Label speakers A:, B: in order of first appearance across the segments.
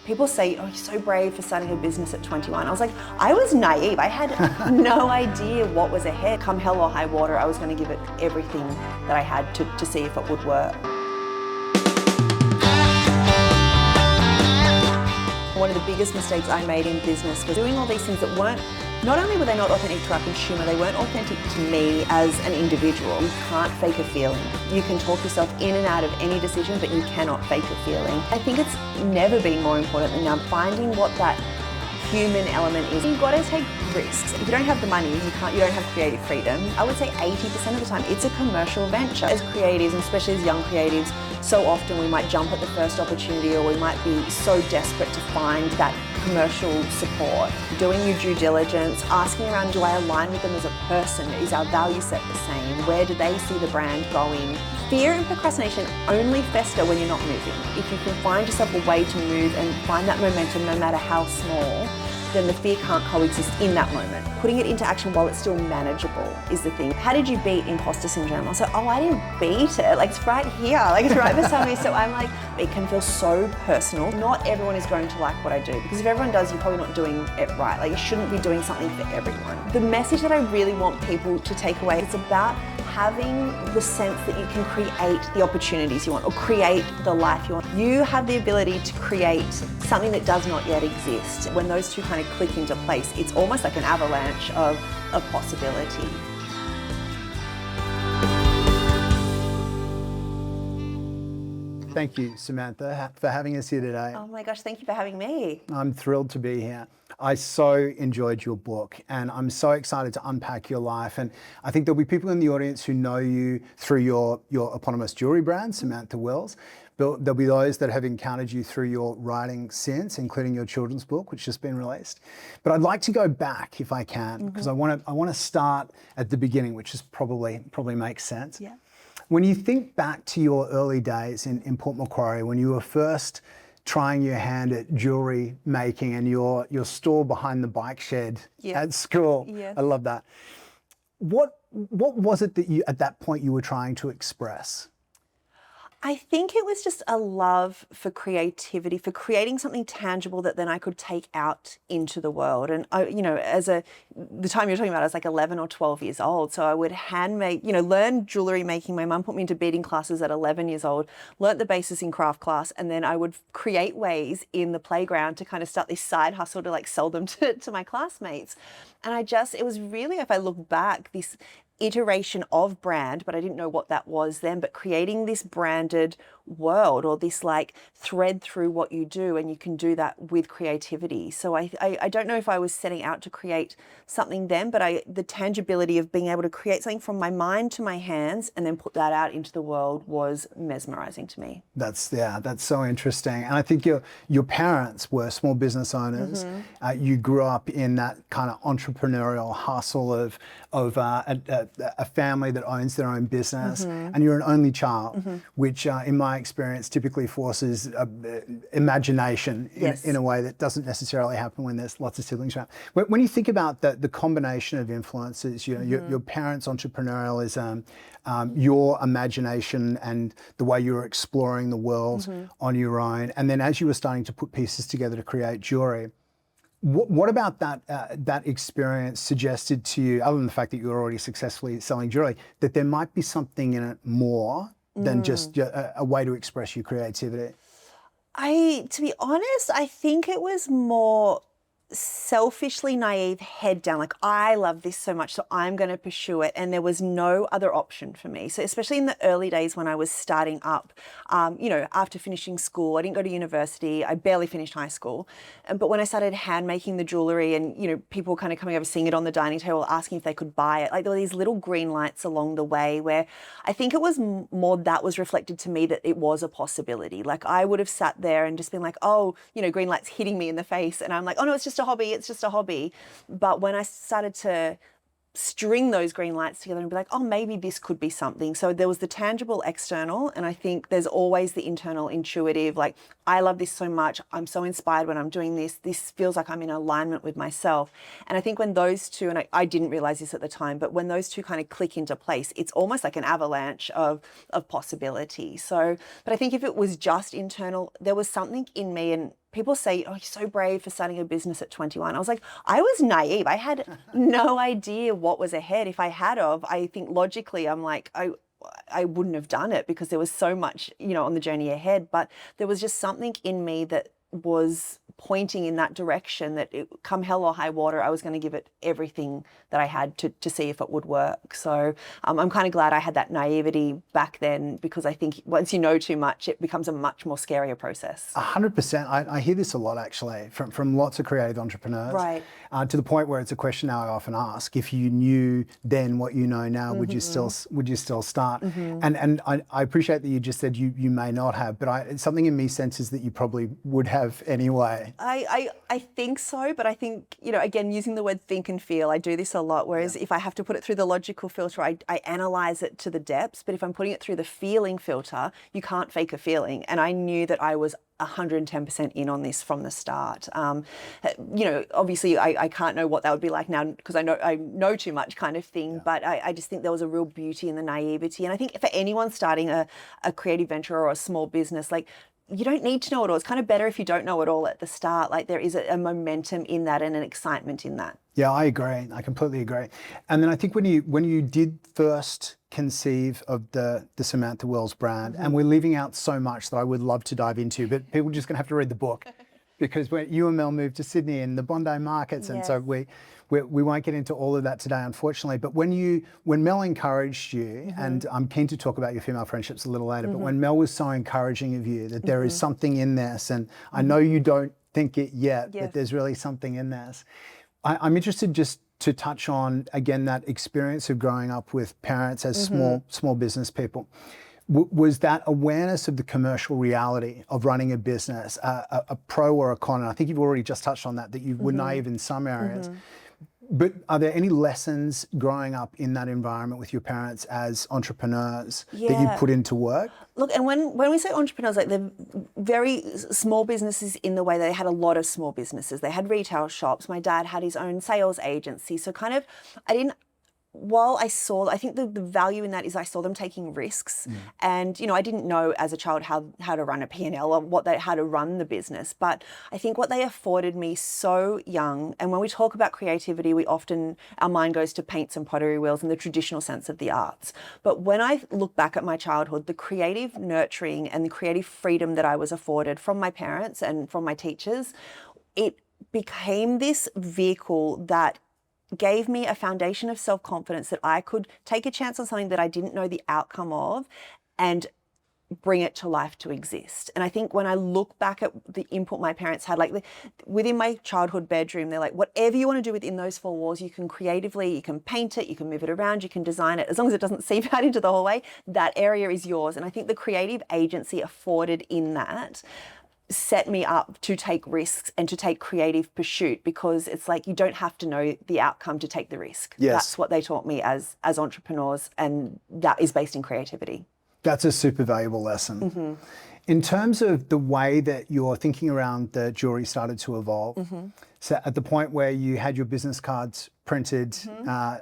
A: People say, oh, you're so brave for starting a business at 21. I was like, I was naive. I had no idea what was ahead. Come hell or high water, I was going to give it everything that I had to see if it would work. One of the biggest mistakes I made in business was doing all these things that weren't, not only were they not authentic to our consumer, they weren't authentic to me as an individual. You can't fake a feeling. You can talk yourself in and out of any decision, but you cannot fake a feeling. I think it's never been more important than now finding what that human element is. You've got to take risks. If you don't have the money, you don't have creative freedom. I would say 80% of the time, it's a commercial venture. As creatives, and especially as young creatives, so often we might jump at the first opportunity, or we might be so desperate to find that commercial support. Doing your due diligence, asking around, do I align with them as a person? Is our value set the same? Where do they see the brand going? Fear and procrastination only fester when you're not moving. If you can find yourself a way to move and find that momentum, no matter how small, then the fear can't coexist in that moment. Putting it into action while it's still manageable is the thing. How did you beat imposter syndrome? I was like, oh, I didn't beat it. Like, it's right here. Like, it's right beside me. So I'm like, it can feel so personal. Not everyone is going to like what I do, because if everyone does, you're probably not doing it right. Like, you shouldn't be doing something for everyone. The message that I really want people to take away is about having the sense that you can create the opportunities you want, or create the life you want. You have the ability to create something that does not yet exist. When those two kind of click into place, it's almost like an avalanche of possibility.
B: Thank you, Samantha, for having us here today.
A: Oh my gosh, thank you for having me.
B: I'm thrilled to be here. I so enjoyed your book, and I'm so excited to unpack your life. And I think there'll be people in the audience who know you through your eponymous jewellery brand, Samantha Wills. But there'll be those that have encountered you through your writing since, including your children's book, which has just been released. But I'd like to go back, if I can, because I want to start at the beginning, which is probably makes sense.
A: Yeah.
B: When you think back to your early days in Port Macquarie, when you were first trying your hand at jewellery making and your store behind the bike shed at school, I love that. What was it that you, at that point, you were trying to express?
A: I think it was just a love for creativity, for creating something tangible that then I could take out into the world. And you know, the time you're talking about, I was like 11 or 12 years old. So I would handmade, learn jewellery making. My mum put me into beading classes at 11 years old, learnt the basis in craft class, and then I would create ways in the playground to kind of start this side hustle to like sell them to my classmates. And it was really, if I look back, this iteration of brand, but I didn't know what that was then, but creating this branded world, or this like thread through what you do, and you can do that with creativity. So I don't know if I was setting out to create something then, but the tangibility of being able to create something from my mind to my hands and then put that out into the world was mesmerizing to me.
B: That's so interesting. And I think your parents were small business owners. You grew up in that kind of entrepreneurial hustle of a family that owns their own business, and you're an only child, which in my experience typically forces imagination in a way that doesn't necessarily happen when there's lots of siblings around. When you think about the combination of influences, your parents' entrepreneurialism, your imagination and the way you were exploring the world on your own, and then as you were starting to put pieces together to create jewellery, what about that experience suggested to you, other than the fact that you were already successfully selling jewellery, that there might be something in it more than just a way to express your creativity?
A: To be honest, I think it was more selfishly naive, head down, like I love this so much, so I'm going to pursue it, and there was no other option for me. So especially in the early days when I was starting up, after finishing school, I didn't go to university, I barely finished high school, but when I started hand making the jewellery, and people were kind of coming over, seeing it on the dining table, asking if they could buy it, like there were these little green lights along the way where I think it was more that was reflected to me that it was a possibility. Like I would have sat there and just been like, oh, green lights hitting me in the face, and I'm like, oh no, it's just a hobby. But when I started to string those green lights together and be like, oh, maybe this could be something. So there was the tangible external, and I think there's always the internal intuitive, like, I love this so much, I'm so inspired when I'm doing this feels like I'm in alignment with myself. And I think when those two, and I didn't realize this at the time, but when those two kind of click into place, it's almost like an avalanche of possibility. So, but I think if it was just internal, there was something in me, and people say, oh, you're so brave for starting a business at 21. I was like, I was naive. I had no idea what was ahead. If I had of, I think logically, I'm like, I wouldn't have done it because there was so much, on the journey ahead. But there was just something in me that was pointing in that direction, that come hell or high water, I was going to give it everything that I had to see if it would work. So I'm kind of glad I had that naivety back then, because I think once you know too much, it becomes a much more scarier process.
B: 100%. I hear this a lot, actually, from lots of creative entrepreneurs.
A: Right.
B: To the point where it's a question now I often ask: if you knew then what you know now, would you still start? And I appreciate that you just said you may not have, but something in me senses that you probably would have anyway.
A: I think so, but I think, again, using the word think and feel, I do this a lot, whereas if I have to put it through the logical filter, I analyze it to the depths, but if I'm putting it through the feeling filter, you can't fake a feeling. And I knew that I was 110% in on this from the start. Obviously I can't know what that would be like now because I know too much kind of thing, but I just think there was a real beauty in the naivety. And I think for anyone starting a creative venture or a small business, like, you don't need to know it all. It's kind of better if you don't know it all at the start. Like, there is a momentum in that and an excitement in that.
B: Yeah, I agree. I completely agree. And then I think when you did first conceive of the Samantha Wills brand, and we're leaving out so much that I would love to dive into, but people are just going to have to read the book because when you and Mel moved to Sydney and the Bondi markets, and so we won't get into all of that today, unfortunately. But when Mel encouraged you, and I'm keen to talk about your female friendships a little later, but when Mel was so encouraging of you that there is something in this, and I know you don't think it yet, but there's really something in this. I'm interested just to touch on, again, that experience of growing up with parents as small business people. Was that awareness of the commercial reality of running a business a pro or a con? And I think you've already just touched on that you were naive in some areas. But are there any lessons growing up in that environment with your parents as entrepreneurs that you put into work?
A: Look, and when we say entrepreneurs, like, they're very small businesses in the way they had a lot of small businesses. They had retail shops. My dad had his own sales agency. So kind of, I think the value in that is I saw them taking risks, and I didn't know as a child how to run a P&L or how to run the business, but I think what they afforded me so young, and when we talk about creativity, our mind goes to paints and pottery wheels and the traditional sense of the arts. But when I look back at my childhood, the creative nurturing and the creative freedom that I was afforded from my parents and from my teachers, it became this vehicle that gave me a foundation of self-confidence that I could take a chance on something that I didn't know the outcome of and bring it to life to exist. And I think when I look back at the input my parents had, like, within my childhood bedroom, they're like, whatever you want to do within those four walls, you can creatively, you can paint it, you can move it around, you can design it, as long as it doesn't seep out into the hallway, that area is yours. And I think the creative agency afforded in that set me up to take risks and to take creative pursuit, because it's like, you don't have to know the outcome to take the risk.
B: Yes.
A: That's what they taught me as entrepreneurs, and that is based in creativity.
B: That's a super valuable lesson. In terms of the way that your thinking around the jewellery started to evolve, so at the point where you had your business cards printed,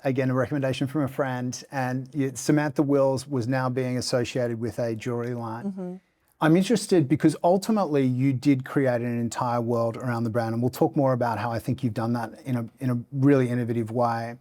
B: again, a recommendation from a friend, and Samantha Wills was now being associated with a jewellery line. I'm interested because ultimately you did create an entire world around the brand, and we'll talk more about how I think you've done that in a really innovative way.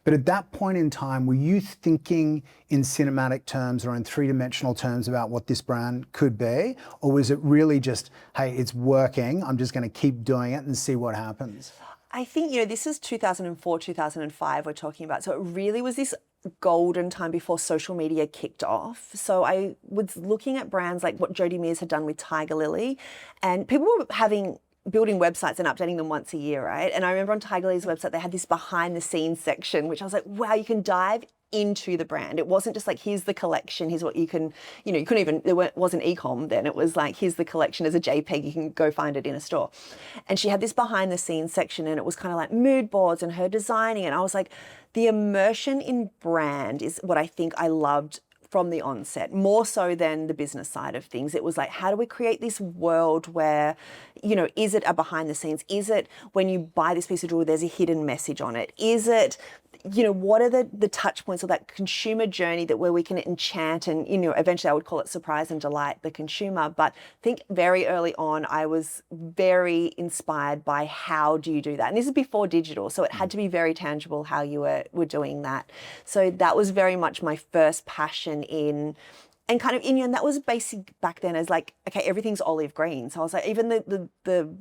B: But at that point in time, were you thinking in cinematic terms or in three-dimensional terms about what this brand could be? Or was it really just, hey, it's working, I'm just going to keep doing it and see what happens?
A: I think, this is 2004, 2005 we're talking about. So it really was this golden time before social media kicked off. So I was looking at brands like what Jodie Mears had done with Tiger Lily, and people were building websites and updating them once a year, right? And I remember on Tiger Lily's website, they had this behind the scenes section, which I was like, wow, you can dive into the brand. It wasn't just like, here's the collection, here's what you can, you couldn't even, wasn't e-com then. It was like, here's the collection as a JPEG, you can go find it in a store. And she had this behind the scenes section, and it was kind of like mood boards and her designing. And I was like, the immersion in brand is what I think I loved from the onset, more so than the business side of things. It was like, how do we create this world where, you know, is it a behind the scenes? Is it when you buy this piece of jewelry, there's a hidden message on it? Is it, you know, what are the touch points of that consumer journey that where we can enchant and, you know, eventually I would call it surprise and delight the consumer. But I think very early on, I was very inspired by how do you do that? And this is before digital, so it had to be very tangible how you were doing that. So that was very much my first passion in, and kind of, and that was basic back then as like, okay, everything's olive green. So I was like, even the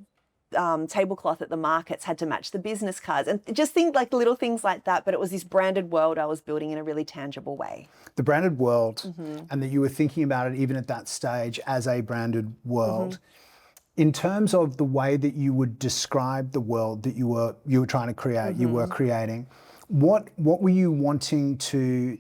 A: tablecloth at the markets had to match the business cards, and just think like little things like that. But it was this branded world I was building in a really tangible way.
B: The branded world, and that you were thinking about it even at that stage as a branded world. In terms of the way that you would describe the world that you were trying to create, you were creating, what were you wanting to,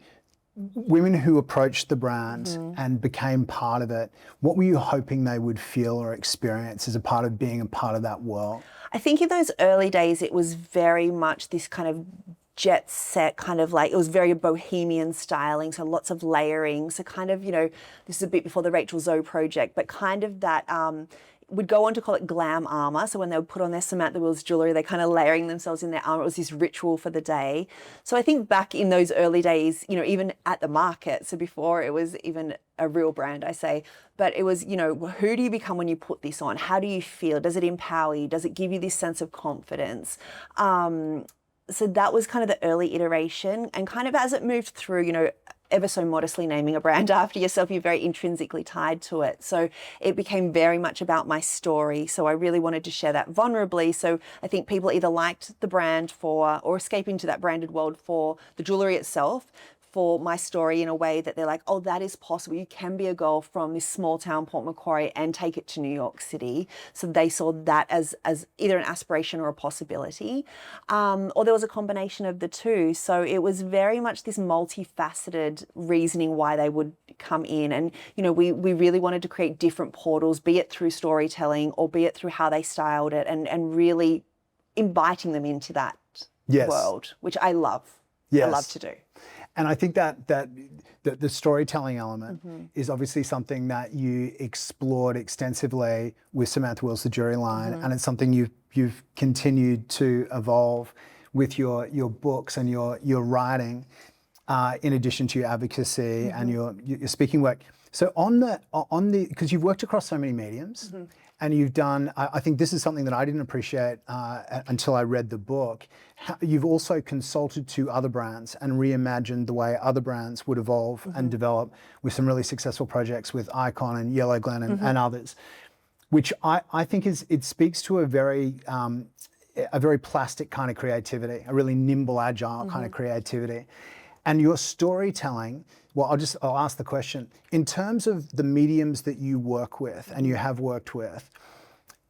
B: women who approached the brand and became part of it, what were you hoping they would feel or experience as a part of being a part of that world?
A: I think in those early days, it was very much this kind of jet set, kind of like, it was very bohemian styling, so lots of layering. So kind of, you know, this is a bit before the Rachel Zoe project, but kind of that, would go on to call it glam armor. So when they would put on their Samantha Wills jewellery, they kind of layering themselves in their armor. It was this ritual for the day. So I think back in those early days, you know, even at the market, so before it was even a real brand, I say, but it was, you know, who do you become when you put this on? How do you feel? Does it empower you? Does it give you this sense of confidence? So that was kind of the early iteration. And kind of as it moved through, you know, ever so modestly naming a brand after yourself, you're very intrinsically tied to it. So it became very much about my story. So I really wanted to share that vulnerably. So I think people either liked the brand for, or escape into that branded world for the jewellery itself, for my story in a way that they're like, oh, that is possible. You can be a girl from this small town, Port Macquarie, and take it to New York City. So they saw that as either an aspiration or a possibility, or there was a combination of the two. So it was very much this multifaceted reasoning why they would come in. And, you know, we really wanted to create different portals, be it through storytelling or be it through how they styled it, and really inviting them into that world, which I love. I love to do.
B: And I think that the storytelling element is obviously something that you explored extensively with Samantha Wills, the jewellery line, and it's something you've continued to evolve with your books and your writing, in addition to your advocacy and your speaking work. So on the because you've worked across so many mediums. And you've done, I think this is something that I didn't appreciate until I read the book. You've also consulted to other brands and reimagined the way other brands would evolve and develop with some really successful projects with Icon and Yellow Glen and others, which I think it speaks to a very plastic kind of creativity, a really nimble, agile kind of creativity. And your storytelling, well, I'll ask the question, in terms of the mediums that you work with and you have worked with,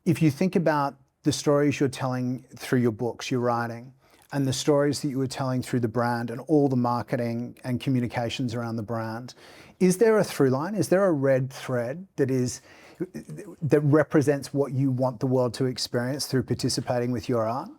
B: if you think about the stories you're telling through your books, your writing, and the stories that you were telling through the brand and all the marketing and communications around the brand, is there a through line? Is there a red thread that represents what you want the world to experience through participating with your art?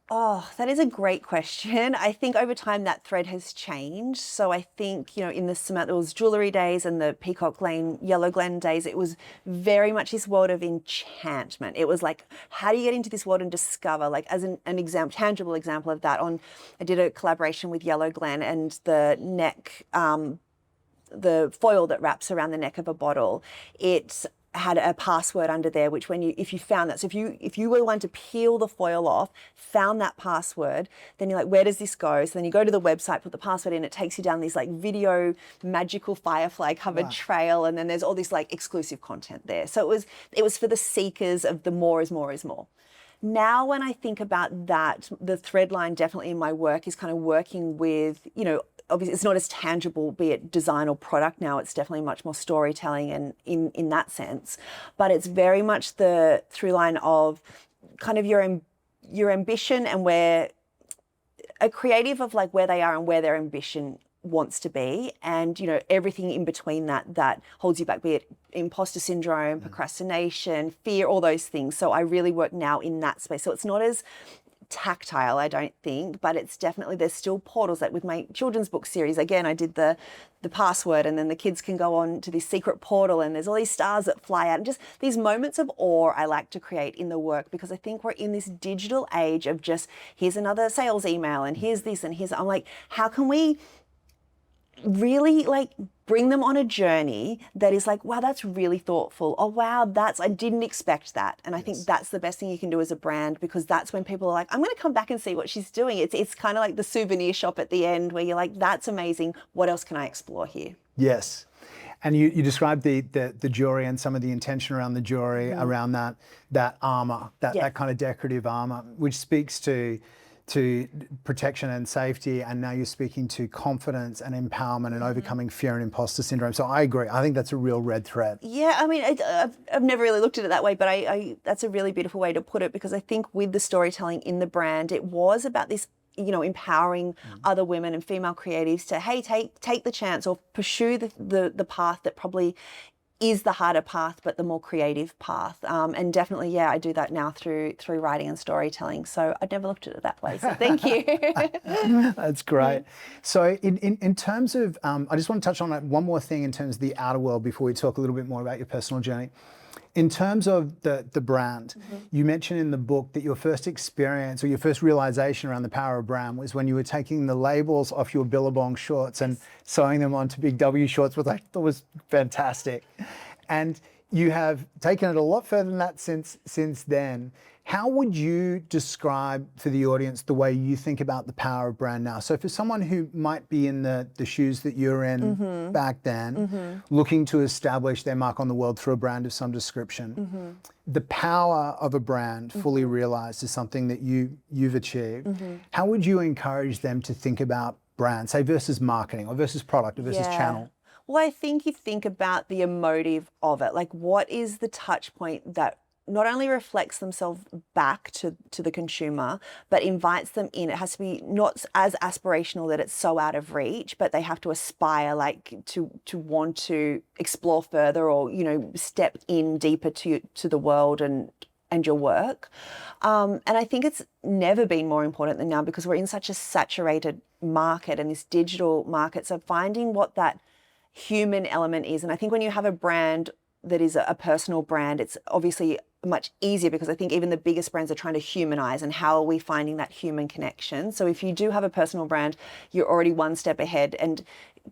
A: Oh, that is a great question. I think over time that thread has changed. So I think, you know, in the Samantha Wills jewellery days and the Peacock Lane, Yellow Glen days, it was very much this world of enchantment. It was like, how do you get into this world and discover, like as an example, tangible example of that, I did a collaboration with Yellow Glen, and the neck, the foil that wraps around the neck of a bottle, it had a password under there, which if you found that, so if you were one to peel the foil off, found that password, then you're like, where does this go? So then you go to the website, put the password in, it takes you down this like video magical firefly covered trail, and then there's all this like exclusive content there. So it was for the seekers of the more is more is more. Now when I think about that, the thread line definitely in my work is kind of working with, you know, obviously it's not as tangible, be it design or product now, it's definitely much more storytelling and in that sense. But it's very much the through line of kind of your ambition and where a creative of like where they are and where their ambition wants to be, and you know everything in between that holds you back, be it imposter syndrome, procrastination, fear, all those things. So I really work now in that space. So it's not as tactile, I don't think, but it's definitely, there's still portals. Like with my children's book series, again, I did the password, and then the kids can go on to this secret portal, and there's all these stars that fly out, and just these moments of awe I like to create in the work, because I think we're in this digital age of just, here's another sales email, and here's this, and here's, I'm like, how can we really like bring them on a journey that is like, wow, that's really thoughtful. Oh, wow, I didn't expect that. And I think that's the best thing you can do as a brand, because that's when people are like, I'm going to come back and see what she's doing. It's kind of like the souvenir shop at the end where you're like, that's amazing. What else can I explore here?
B: Yes. And you described the jewelry and some of the intention around the jewelry, around that armor, that kind of decorative armor, which speaks to protection and safety, and now you're speaking to confidence and empowerment and overcoming fear and imposter syndrome. So I agree. I think that's a real red thread.
A: Yeah, I mean, I've never really looked at it that way, but I that's a really beautiful way to put it, because I think with the storytelling in the brand, it was about this, empowering other women and female creatives to, hey, take the chance, or pursue the path that probably is the harder path, but the more creative path. And definitely, I do that now through writing and storytelling. So I'd never looked at it that way. So thank you.
B: That's great. So in terms of, I just want to touch on one more thing in terms of the outer world before we talk a little bit more about your personal journey. In terms of the brand, you mentioned in the book that your first experience or your first realization around the power of brand was when you were taking the labels off your Billabong shorts and sewing them onto Big W shorts, which I thought was fantastic. And you have taken it a lot further than that since then. How would you describe for the audience the way you think about the power of brand now? So for someone who might be in the shoes that you're in back then, looking to establish their mark on the world through a brand of some description, the power of a brand fully realized is something that you've achieved. How would you encourage them to think about brand, say versus marketing or versus product or versus channel?
A: Well, I think you think about the emotive of it. Like, what is the touch point that not only reflects themselves back to the consumer, but invites them in? It has to be not as aspirational that it's so out of reach, but they have to aspire to want to explore further, or, step in deeper to the world and your work. And I think it's never been more important than now, because we're in such a saturated market and this digital market. So finding what that human element is. And I think when you have a brand that is a personal brand, it's obviously much easier, because I think even the biggest brands are trying to humanize, and how are we finding that human connection? So if you do have a personal brand, you're already one step ahead, and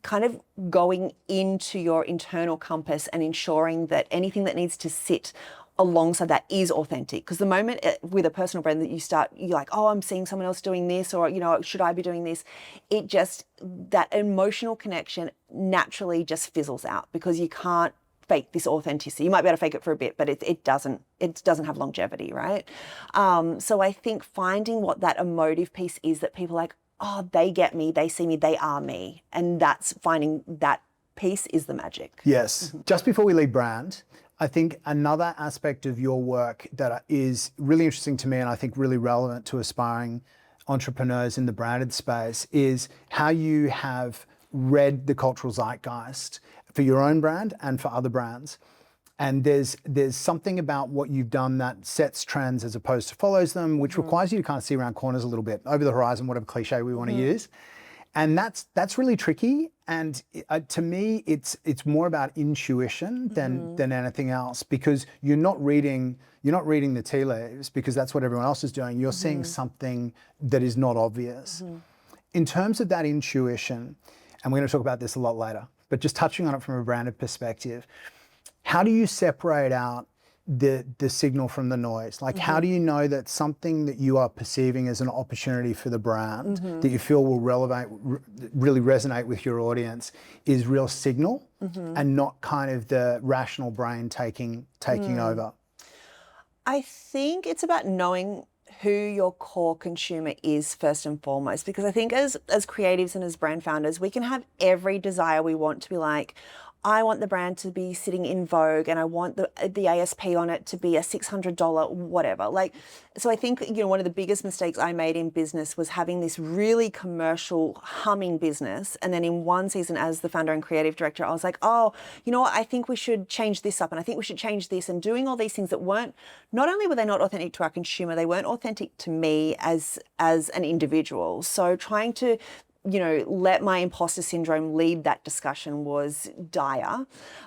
A: kind of going into your internal compass and ensuring that anything that needs to sit alongside that is authentic. Because the moment with a personal brand that you're like, oh, I'm seeing someone else doing this, or, should I be doing this? That emotional connection naturally just fizzles out, because you can't fake this authenticity. You might be able to fake it for a bit, but it doesn't have longevity, right? So I think finding what that emotive piece is, that people are like, oh, they get me, they see me, they are me. And that's finding that piece is the magic.
B: Yes. Just before we leave brand, I think another aspect of your work that is really interesting to me, and I think really relevant to aspiring entrepreneurs in the branded space, is how you have read the cultural zeitgeist for your own brand and for other brands. And there's something about what you've done that sets trends as opposed to follows them, which requires you to kind of see around corners a little bit, over the horizon, whatever cliche we want to use. And that's really tricky. And to me, it's more about intuition than anything else, because you're not reading the tea leaves because that's what everyone else is doing. You're seeing something that is not obvious. In terms of that intuition, and we're going to talk about this a lot later, but just touching on it from a branded perspective, how do you separate out the signal from the noise? Like, how do you know that something that you are perceiving as an opportunity for the brand that you feel will really resonate with your audience is real signal and not kind of the rational brain taking over?
A: I think it's about knowing who your core consumer is first and foremost, because I think as creatives and as brand founders, we can have every desire we want to be like, I want the brand to be sitting in Vogue, and I want the ASP on it to be a $600 whatever. Like, so I think, you know, one of the biggest mistakes I made in business was having this really commercial humming business. And then in one season as the founder and creative director, I was like, oh, you know what, I think we should change this up, and I think we should change this, and doing all these things that weren't, not only were they not authentic to our consumer, they weren't authentic to me as an individual. So trying to, you know, let my imposter syndrome lead that discussion was dire.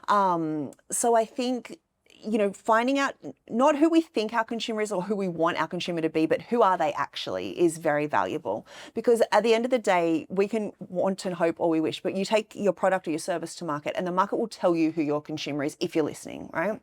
A: So I think, you know, finding out not who we think our consumer is or who we want our consumer to be, but who are they actually, is very valuable. Because at the end of the day, we can want and hope all we wish, but you take your product or your service to market, and the market will tell you who your consumer is if you're listening, right?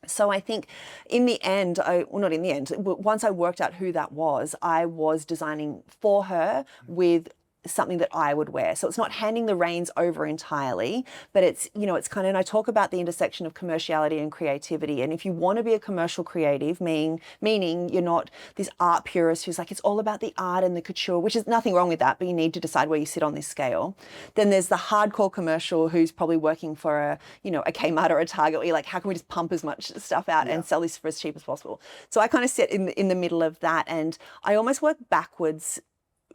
A: So I think in the end, not in the end, once I worked out who that was, I was designing for her with something that I would wear. So it's not handing the reins over entirely, but it's, you know, it's kind of, and I talk about the intersection of commerciality and creativity. And if you want to be a commercial creative, meaning you're not this art purist who's like, it's all about the art and the couture, which is nothing wrong with that, but you need to decide where you sit on this scale. Then there's the hardcore commercial who's probably working for a, you know, a Kmart or a Target, where you're like, how can we just pump as much stuff out and sell this for as cheap as possible? So I kind of sit in the middle of that, and I almost work backwards.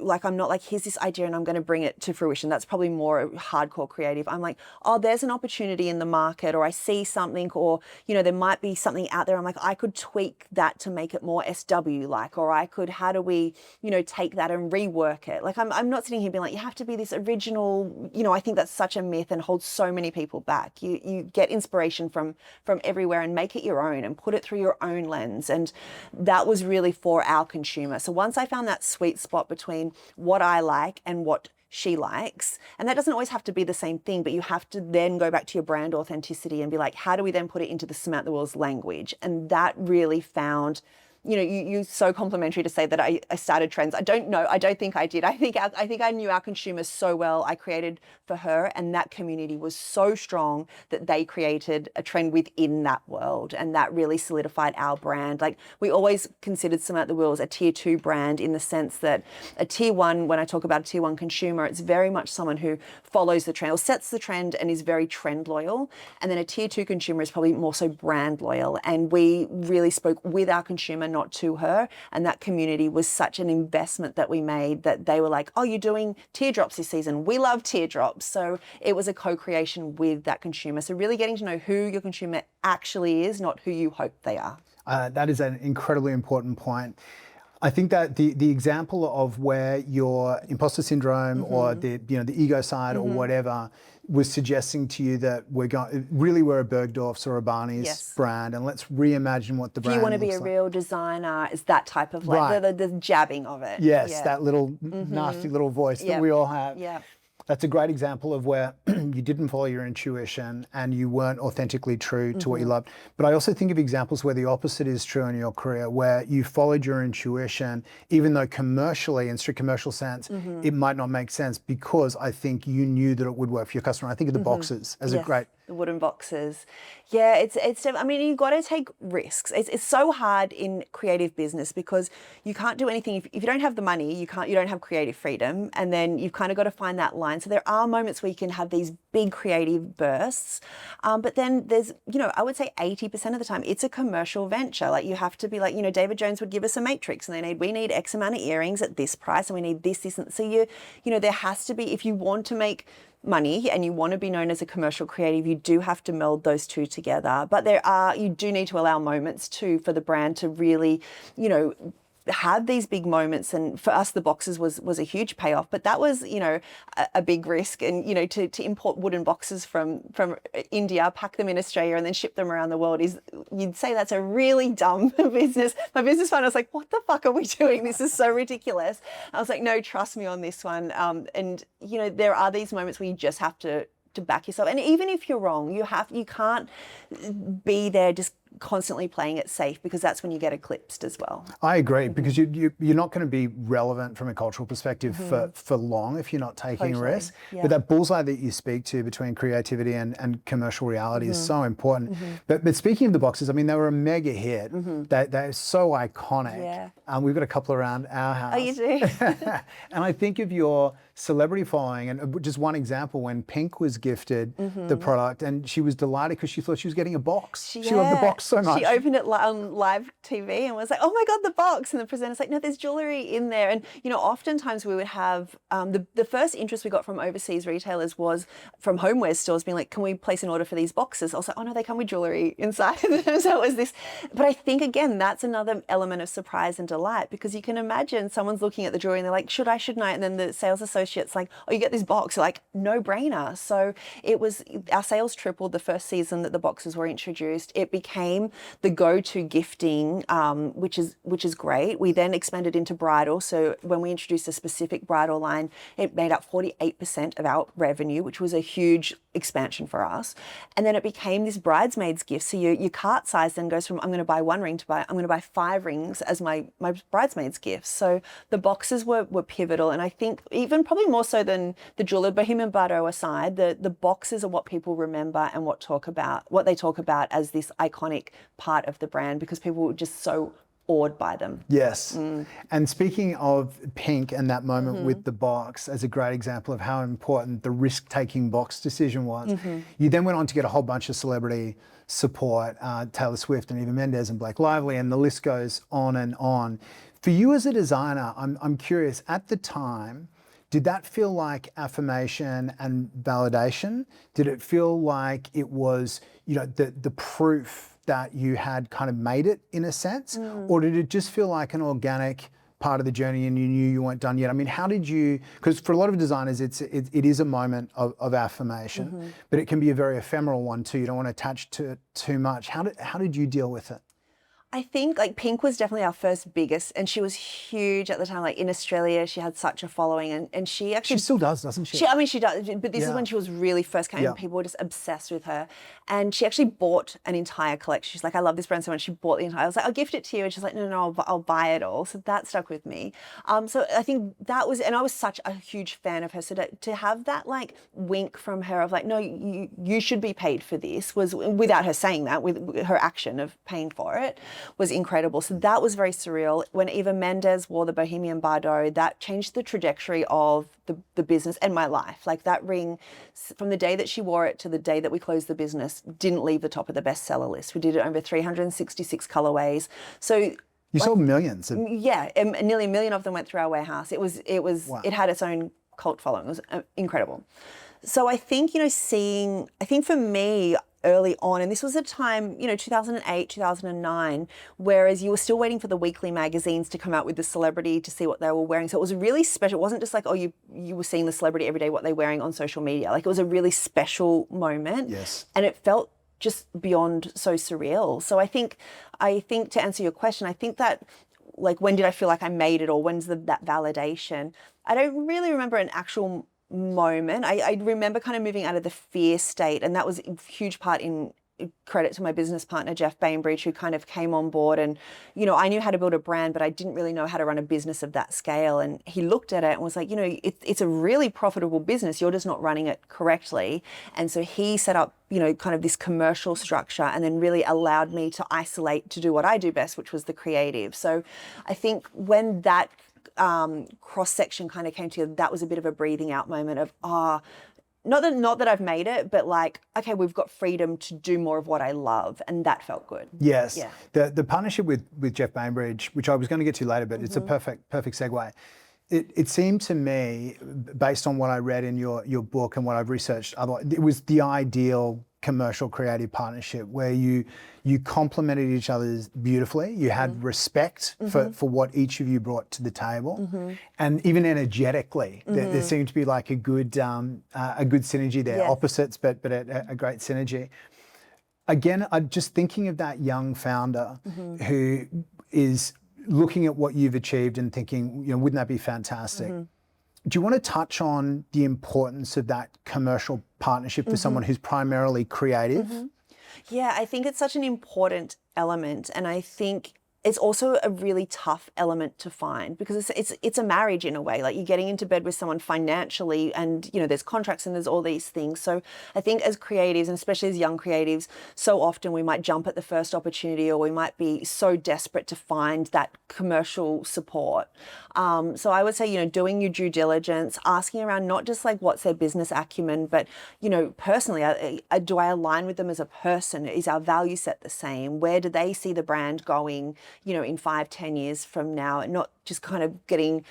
A: Like, I'm not like, here's this idea and I'm going to bring it to fruition. That's probably more hardcore creative. I'm like, oh, there's an opportunity in the market, or I see something, or, you know, there might be something out there. I'm like, I could tweak that to make it more SW like, or I could, how do we, you know, take that and rework it? Like, I'm not sitting here being like, you have to be this original, you know, I think that's such a myth and holds so many people back. You get inspiration from everywhere and make it your own and put it through your own lens. And that was really for our consumer. So once I found that sweet spot between what I like and what she likes, and that doesn't always have to be the same thing, but you have to then go back to your brand authenticity and be like, how do we then put it into the Samantha Wills language? And that really found, you know, you're so complimentary to say that I started trends. I don't know. I don't think I did. I think I knew our consumers so well. I created for her, and that community was so strong that they created a trend within that world, and that really solidified our brand. Like, we always considered Samantha Wills a tier 2 brand, in the sense that a tier 1, when I talk about a tier 1 consumer, it's very much someone who follows the trend or sets the trend and is very trend loyal. And then a tier 2 consumer is probably more so brand loyal. And we really spoke with our consumer, not to her. And that community was such an investment that we made, that they were like, oh, you're doing teardrops this season. We love teardrops. So it was a co-creation with that consumer. So really getting to know who your consumer actually is, not who you hope they are.
B: That is an incredibly important point. I think that the example of where your imposter syndrome or the ego side or whatever was suggesting to you that we're a Bergdorf's or a Barney's brand, and let's reimagine what the brand.
A: If you want to be a
B: like.
A: real designer, is that type of like the jabbing of it.
B: Yes, that little nasty little voice that we all have.
A: Yeah.
B: That's a great example of where you didn't follow your intuition and you weren't authentically true to what you loved. But I also think of examples where the opposite is true in your career, where you followed your intuition, even though commercially, in strict commercial sense, it might not make sense, because I think you knew that it would work for your customer. I think of the boxes as a great.
A: The wooden boxes. Yeah, it's I mean, you've got to take risks. It's so hard in creative business, because you can't do anything if you don't have the money, you don't have creative freedom, and then you've kind of got to find that line. So there are moments where you can have these big creative bursts, but then there's, you know, I would say 80% of the time it's a commercial venture. Like, you have to be like, you know, David Jones would give us a matrix, and we need X amount of earrings at this price, and we need this, and so you know, there has to be, if you want to make money and you want to be known as a commercial creative, you do have to meld those two together. But you do need to allow moments too for the brand to really, you know, have these big moments. And for us, the boxes was a huge payoff, but that was, you know, a big risk. And, you know, to import wooden boxes from India, pack them in Australia, and then ship them around the world you'd say that's a really dumb business. My business partner was like, what the fuck are we doing? This is so ridiculous. I was like, no, trust me on this one. And, you know, there are these moments where you just have to back yourself. And even if you're wrong, you can't be there just constantly playing it safe, because that's when you get eclipsed as well.
B: I agree, because you're not going to be relevant from a cultural perspective for long if you're not taking a risk. But that bullseye that you speak to between creativity and commercial reality is so important. But speaking of the boxes, I mean, they were a mega hit. They're so iconic. We've got a couple around our house.
A: Oh, you do?
B: And I think of your celebrity following. And just one example, when Pink was gifted the product, and she was delighted because she thought she was getting a box. She loved the box so much.
A: She opened it on live TV and was like, "Oh my God, the box!" And the presenter's like, "No, there's jewellery in there." And oftentimes we would have the first interest we got from overseas retailers was from homeware stores being like, "Can we place an order for these boxes?" I was like, "Oh no, they come with jewellery inside." So it was this. But I think again, that's another element of surprise and delight, because you can imagine someone's looking at the jewellery and they're like, "Should I? Shouldn't I?" And then the sales associate's like, "Oh, you get this box." Like, no brainer. So our sales tripled the first season that the boxes were introduced. It became the go-to gifting, which is great. We then expanded into bridal. So when we introduced a specific bridal line, it made up 48% of our revenue, which was a huge expansion for us. And then it became this bridesmaids gift. So your cart size then goes from I'm going to buy one ring to I'm going to buy 5 rings as my bridesmaids gifts. So the boxes were pivotal. And I think even probably more so than the jeweler, Bohemian Bardo aside, the boxes are what people remember and what they talk about as this iconic part of the brand, because people were just so awed by them.
B: Yes. And speaking of Pink and that moment with the box as a great example of how important the risk-taking box decision was, you then went on to get a whole bunch of celebrity support, Taylor Swift and Eva Mendes and Blake Lively, and the list goes on and on. For you as a designer, I'm curious, at the time, did that feel like affirmation and validation? Did it feel like it was, the proof that you had kind of made it in a sense? Or did it just feel like an organic part of the journey and you knew you weren't done yet? I mean, how did you, because for a lot of designers, it is a moment of affirmation, but it can be a very ephemeral one too. You don't want to attach to it too much. How did you deal with it?
A: I think like Pink was definitely our first biggest, and she was huge at the time. Like in Australia, she had such a following, and she actually...
B: She still does, doesn't she?
A: She does, but this is when she was really first came, and people were just obsessed with her. And she actually bought an entire collection. She's like, "I love this brand so much." She bought the entire... I was like, "I'll gift it to you." And she's like, "No, I'll buy it all." So that stuck with me. So I think that was... And I was such a huge fan of her. So to have that like wink from her of like, "No, you should be paid for this," was, without her saying that, with her action of paying for it, was incredible. So that was very surreal. When Eva Mendes wore the Bohemian Bardo, that changed the trajectory of the business and my life. Like that ring, from the day that she wore it to the day that we closed the business, didn't leave the top of the bestseller list. We did it over 366 colorways. So
B: you sold millions.
A: Yeah, and nearly 1 million of them went through our warehouse.
B: Wow.
A: It had its own cult following. It was incredible. So I think, I think for me, early on, and this was a time, 2008, 2009, whereas you were still waiting for the weekly magazines to come out with the celebrity to see what they were wearing. So it was really special. It wasn't just like, you were seeing the celebrity every day, what they're wearing on social media. Like it was a really special moment.
B: Yes.
A: And it felt just beyond so surreal. So I think to answer your question, I think that like, when did I feel like I made it, or when's that validation? I don't really remember an actual moment. I remember kind of moving out of the fear state, and that was a huge part in credit to my business partner, Jeff Bainbridge, who kind of came on board. And, I knew how to build a brand, but I didn't really know how to run a business of that scale. And he looked at it and was like, it's a really profitable business. You're just not running it correctly. And so he set up, kind of this commercial structure, and then really allowed me to isolate to do what I do best, which was the creative. So I think when that cross-section kind of came together, that was a bit of a breathing out moment of, not that I've made it, but like, okay, we've got freedom to do more of what I love, and that felt good.
B: Yes.
A: Yeah.
B: The partnership with Jeff Bainbridge, which I was going to get to later, but it's a perfect segue. It seemed to me, based on what I read in your book and what I've researched, it was the ideal commercial creative partnership where you complemented each other beautifully. You had respect for what each of you brought to the table, and even energetically, there seemed to be like a good synergy there. Yes. Opposites, but a great synergy. Again, I'm just thinking of that young founder who is looking at what you've achieved and thinking, wouldn't that be fantastic? Do you want to touch on the importance of that commercial partnership for someone who's primarily creative?
A: Yeah, I think it's such an important element. And I think it's also a really tough element to find, because it's a marriage in a way. Like, you're getting into bed with someone financially, and there's contracts and there's all these things. So I think as creatives, and especially as young creatives, so often we might jump at the first opportunity, or we might be so desperate to find that commercial support. So I would say, doing your due diligence, asking around, not just like what's their business acumen, but personally, do I align with them as a person? Is our value set the same? Where do they see the brand going, in 5-10 years from now, and not just kind of getting,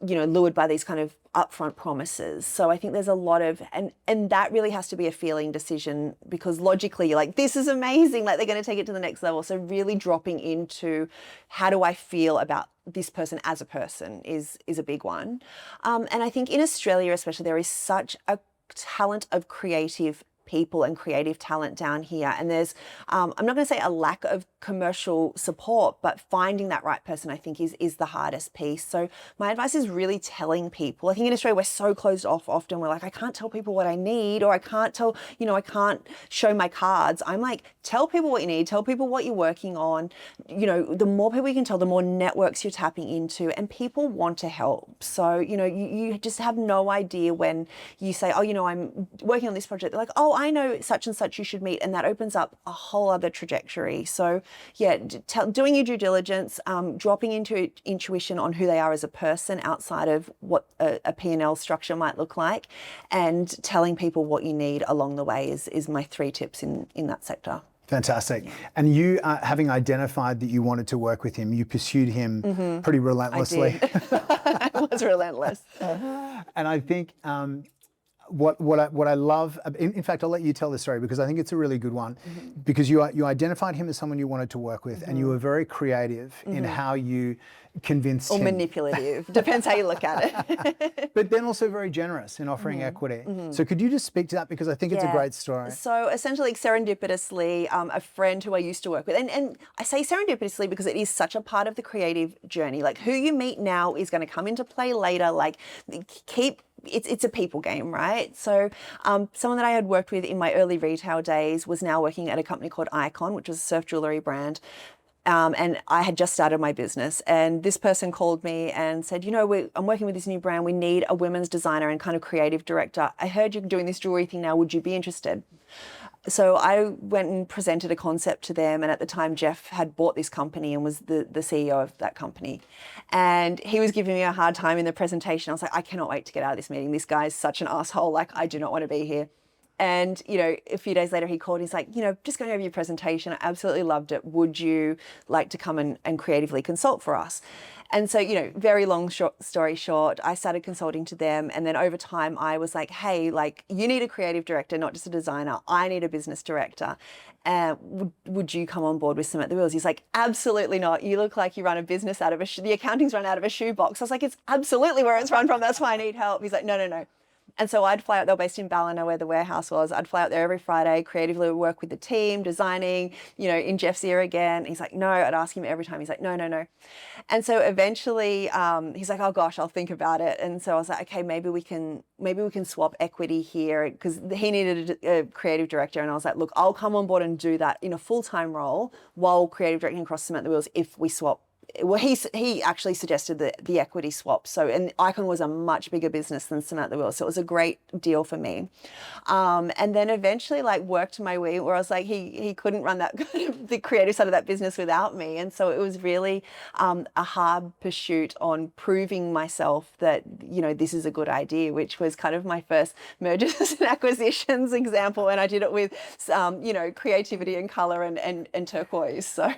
A: lured by these kind of upfront promises. So I think there's a lot of, and that really has to be a feeling decision, because logically you're like, this is amazing, like they're going to take it to the next level. So really dropping into, how do I feel about this person as a person is a big one. And I think in Australia especially, there is such a talent of creative people and creative talent down here, and there's I'm not going to say a lack of commercial support, but finding that right person, I think, is the hardest piece. So my advice is really telling people. I think in Australia we're so closed off often. We're like, I can't tell people what I need, or I can't tell, I can't show my cards. I'm like, tell people what you need, tell people what you're working on. The more people you can tell, the more networks you're tapping into, and people want to help. So you just have no idea when you say, oh, I'm working on this project. They're like, oh, I know such and such you should meet, and that opens up a whole other trajectory. So yeah, doing your due diligence, dropping into intuition on who they are as a person outside of what a P&L structure might look like, and telling people what you need along the way is my 3 tips in that sector.
B: Fantastic. And you, having identified that you wanted to work with him, you pursued him pretty relentlessly.
A: I did. I was relentless.
B: And I think what I love, in fact, I'll let you tell the story, because I think it's a really good one, because you identified him as someone you wanted to work with, and you were very creative in how you convinced him.
A: Or manipulative, depends how you look at it.
B: But then also very generous in offering equity. So could you just speak to that, because I think it's a great story.
A: So essentially, serendipitously, a friend who I used to work with, and I say serendipitously because it is such a part of the creative journey. Like, who you meet now is going to come into play later. Like, it's a people game, right? So someone that I had worked with in my early retail days was now working at a company called Icon, which was a surf jewellery brand. And I had just started my business, and this person called me and said, I'm working with this new brand. We need a women's designer and kind of creative director. I heard you're doing this jewellery thing now. Would you be interested? So I went and presented a concept to them, and at the time Jeff had bought this company and was the CEO of that company. And he was giving me a hard time in the presentation. I was like, I cannot wait to get out of this meeting. This guy's such an asshole. Like, I do not want to be here. And, a few days later he called, he's like, just going over your presentation, I absolutely loved it. Would you like to come and creatively consult for us? And so, very long story short, I started consulting to them. And then over time I was like, hey, like, you need a creative director, not just a designer. I need a business director. Would you come on board with Samantha Wills? He's like, absolutely not. You look like you run a business out of the accounting's run out of a shoebox. I was like, it's absolutely where it's run from. That's why I need help. He's like, no. And so I'd fly out, they were based in Ballina where the warehouse was. I'd fly out there every Friday, creatively work with the team, designing, in Jeff's ear again. He's like, no. I'd ask him every time. He's like, no. And so eventually he's like, oh gosh, I'll think about it. And so I was like, okay, maybe we can swap equity here, because he needed a creative director. And I was like, look, I'll come on board and do that in a full-time role while creative directing across Samantha Wills if we swap. Well, he actually suggested the equity swap. So, and Icon was a much bigger business than Samantha Wills, so it was a great deal for me. And then eventually, worked my way where I was like, he couldn't run that the creative side of that business without me. And so it was really a hard pursuit on proving myself that this is a good idea, which was kind of my first mergers and acquisitions example. And I did it with creativity and color and turquoise. So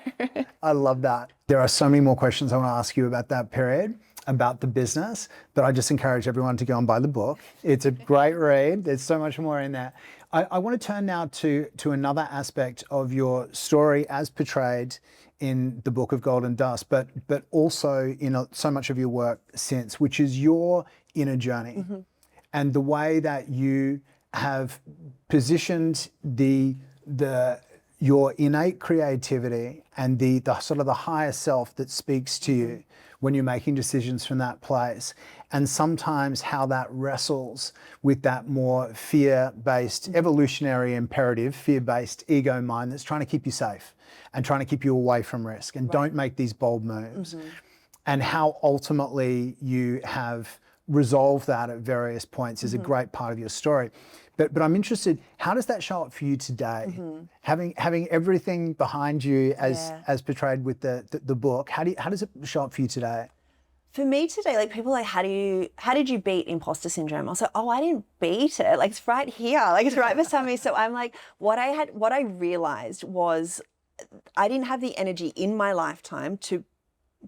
B: I love that. There are so many more questions I want to ask you about that period, about the business, but I just encourage everyone to go and buy the book. It's a great read. There's so much more in there. I want to turn now to another aspect of your story as portrayed in the book of Golden Dust, but also in so much of your work since, which is your inner journey and the way that you have positioned the your innate creativity and the sort of the higher self that speaks to you when you're making decisions from that place, and sometimes how that wrestles with that more fear-based, evolutionary imperative, fear-based ego mind that's trying to keep you safe and trying to keep you away from risk and don't make these bold moves. And how ultimately you have resolved that at various points is a great part of your story. But I'm interested, how does that show up for you today? Having everything behind you as portrayed with the book, how does it show up for you today?
A: For me today, like people are like, how did you beat imposter syndrome? I was like, oh, I didn't beat it. Like it's right here, like it's right beside me. So I'm like, what I realized was I didn't have the energy in my lifetime to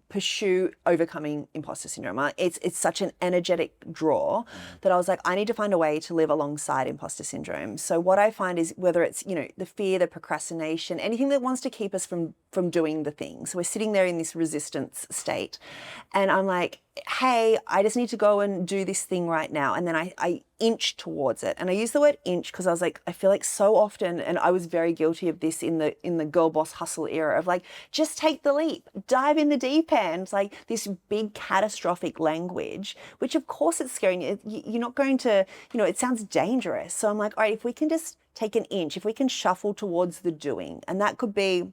A: pursue overcoming imposter syndrome. It's such an energetic draw that I was like, I need to find a way to live alongside imposter syndrome. So what I find is whether it's, the fear, the procrastination, anything that wants to keep us from doing the thing. So we're sitting there in this resistance state and I'm like, hey, I just need to go and do this thing right now. And then I inch towards it. And I use the word inch because I was like, I feel like so often, and I was very guilty of this in the girl boss hustle era of like, just take the leap, dive in the deep end, like this big catastrophic language, which of course it's scary. You're not going to, it sounds dangerous. So I'm like, all right, if we can just take an inch, if we can shuffle towards the doing, and that could be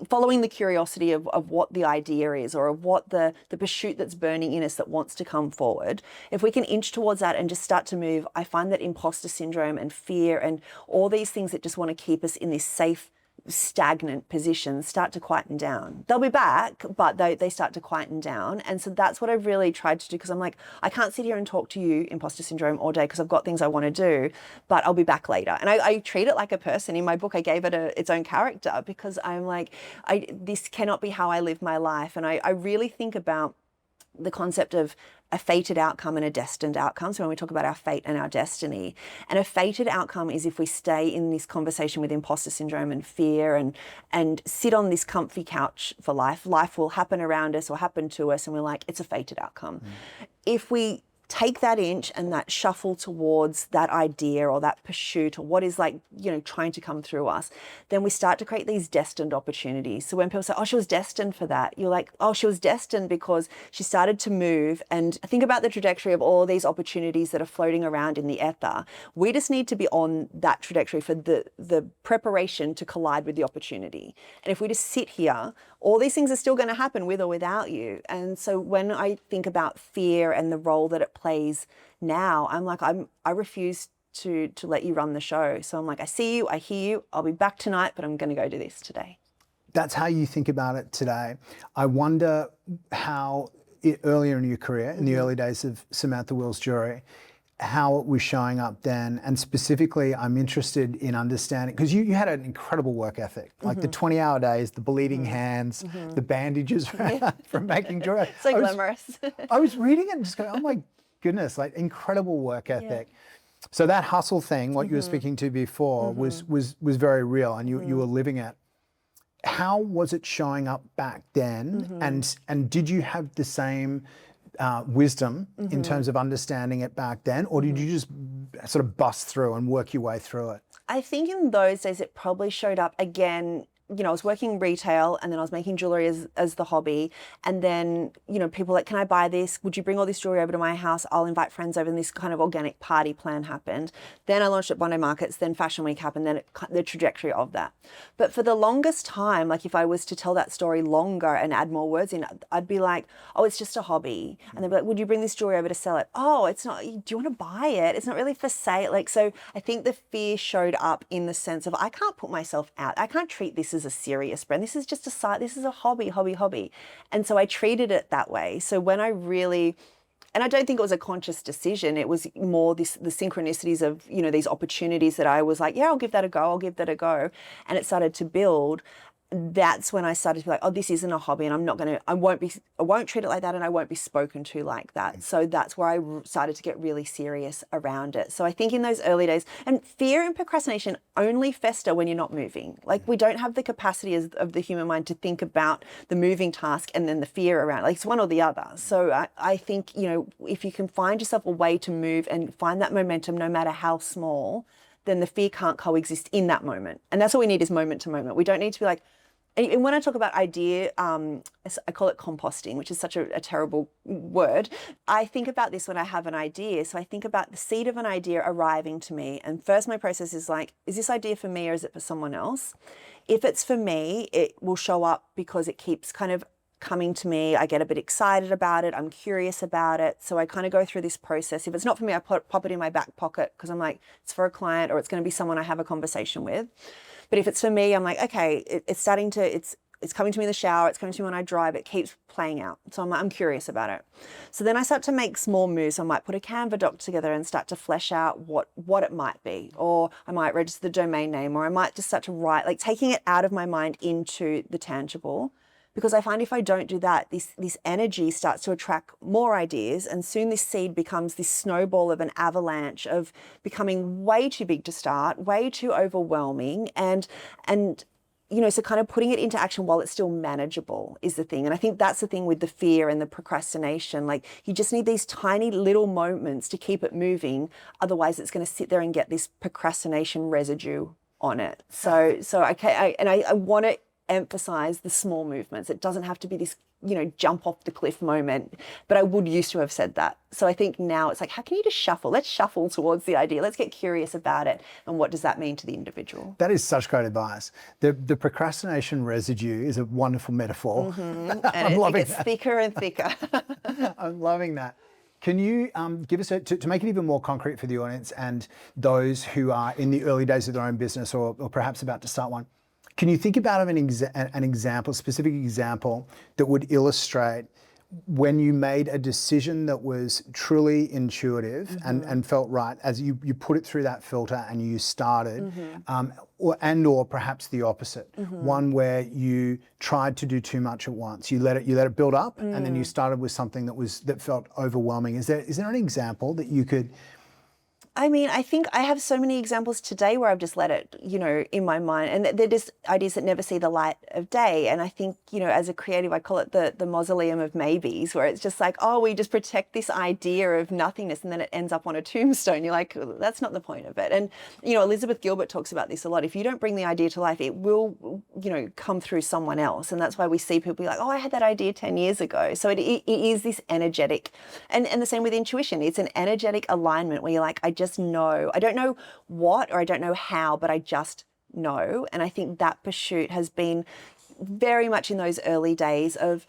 A: following the curiosity of what the idea is or of what the pursuit that's burning in us that wants to come forward. If we can inch towards that and just start to move, I find that imposter syndrome and fear and all these things that just want to keep us in this safe, stagnant position start to quieten down. They'll be back, but they start to quieten down. And so that's what I've really tried to do, because I'm like, I can't sit here and talk to you imposter syndrome all day because I've got things I want to do, but I'll be back later. And I treat it like a person. In my book, I gave it its own character because I'm like, this cannot be how I live my life. And I really think about the concept of a fated outcome and a destined outcome. So when we talk about our fate and our destiny, and a fated outcome is if we stay in this conversation with imposter syndrome and fear and sit on this comfy couch for life, life will happen around us or happen to us and we're like, it's a fated outcome. If we take that inch and that shuffle towards that idea or that pursuit or what is like, trying to come through us, then we start to create these destined opportunities. So when people say, oh, she was destined for that, you're like, oh, she was destined because she started to move. And think about the trajectory of all these opportunities that are floating around in the ether. We just need to be on that trajectory for the preparation to collide with the opportunity. And if we just sit here, all these things are still going to happen with or without you. And so when I think about fear and the role that it plays now, I'm like, I refuse to let you run the show. So I'm like, I see you, I hear you, I'll be back tonight, but I'm going to go do this today.
B: That's how you think about it today. I wonder how earlier in your career, in the early days of Samantha Wills Jewellery, how it was showing up then, and specifically I'm interested in understanding, because you had an incredible work ethic, like the 20-hour days, the bleeding hands, the bandages from making jewelry.
A: So glamorous.
B: I was reading it and just going, oh my goodness, like incredible work ethic. So that hustle thing, what you were speaking to before, was very real, and you were living it. How was it showing up back then, and did you have the same wisdom in terms of understanding it back then, or did you just sort of bust through and work your way through it?
A: I think in those days it probably showed up again. I was working retail and then I was making jewellery as the hobby. And then, people like, can I buy this? Would you bring all this jewellery over to my house? I'll invite friends over, and this kind of organic party plan happened. Then I launched at Bondi Markets, then Fashion Week happened, then the trajectory of that. But for the longest time, like if I was to tell that story longer and add more words in, I'd be like, oh, it's just a hobby. And they'd be like, would you bring this jewellery over to sell it? Oh, it's not, do you want to buy it? It's not really for sale. Like, so I think the fear showed up in the sense of, I can't put myself out. I can't treat this as a serious brand. This is just a side. This is a hobby. And so I treated it that way. So when I really, and I don't think it was a conscious decision, it was more the synchronicities of, these opportunities that I was like, yeah, I'll give that a go. And it started to build. That's when I started to be like, oh, this isn't a hobby, and I won't treat it like that, and I won't be spoken to like that. So that's where I started to get really serious around it. So I think in those early days, and fear and procrastination only fester when you're not moving. Like we don't have the capacity of the human mind to think about the moving task and then the fear around it. Like it's one or the other. So I think, if you can find yourself a way to move and find that momentum, no matter how small, then the fear can't coexist in that moment. And that's all we need is moment to moment. We don't need to be like, and when I talk about idea, I call it composting, which is such a terrible word. I think about this when I have an idea. So I think about the seed of an idea arriving to me. And first my process is like, is this idea for me or is it for someone else? If it's for me, it will show up because it keeps kind of coming to me. I get a bit excited about it. I'm curious about it. So I kind of go through this process. If it's not for me, I pop it in my back pocket because I'm like, it's for a client or it's going to be someone I have a conversation with. But if it's for me, I'm like, okay, it's coming to me in the shower, it's coming to me when I drive, it keeps playing out. So I'm curious about it. So then I start to make small moves. I might put a Canva doc together and start to flesh out what it might be. Or I might register the domain name, or I might just start to write, like taking it out of my mind into the tangible. Because I find if I don't do that, this energy starts to attract more ideas, and soon this seed becomes this snowball of an avalanche of becoming way too big to start, way too overwhelming, and you know, so kind of putting it into action while it's still manageable is the thing. And I think that's the thing with the fear and the procrastination. Like you just need these tiny little moments to keep it moving. Otherwise it's going to sit there and get this procrastination residue on it. So I want to emphasize the small movements. It doesn't have to be this, you know, jump off the cliff moment, but I would used to have said that. So I think now it's like, how can you just shuffle? Let's shuffle towards the idea. Let's get curious about it. And what does that mean to the individual?
B: That is such great advice. The procrastination residue is a wonderful metaphor.
A: Mm-hmm. And it gets thicker and thicker.
B: I'm loving that. Can you give us, to make it even more concrete for the audience and those who are in the early days of their own business or perhaps about to start one, can you think about an example, specific example that would illustrate when you made a decision that was truly intuitive mm-hmm. and felt right as you put it through that filter and you started, mm-hmm. or perhaps the opposite, mm-hmm. one where you tried to do too much at once. You let it build up, and then you started with something that felt overwhelming. Is there an example that you could?
A: I mean, I think I have so many examples today where I've just let it, you know, in my mind, and they're just ideas that never see the light of day. And I think, you know, as a creative, I call it the mausoleum of maybes, where it's just like, oh, we just protect this idea of nothingness, and then it ends up on a tombstone. You're like, oh, that's not the point of it. And, you know, Elizabeth Gilbert talks about this a lot. If you don't bring the idea to life, it will, you know, come through someone else. And that's why we see people be like, oh, I had that idea 10 years ago. So it is this energetic, and the same with intuition. It's an energetic alignment where you're like, I just know. I don't know what, or I don't know how, but I just know. And I think that pursuit has been very much in those early days of,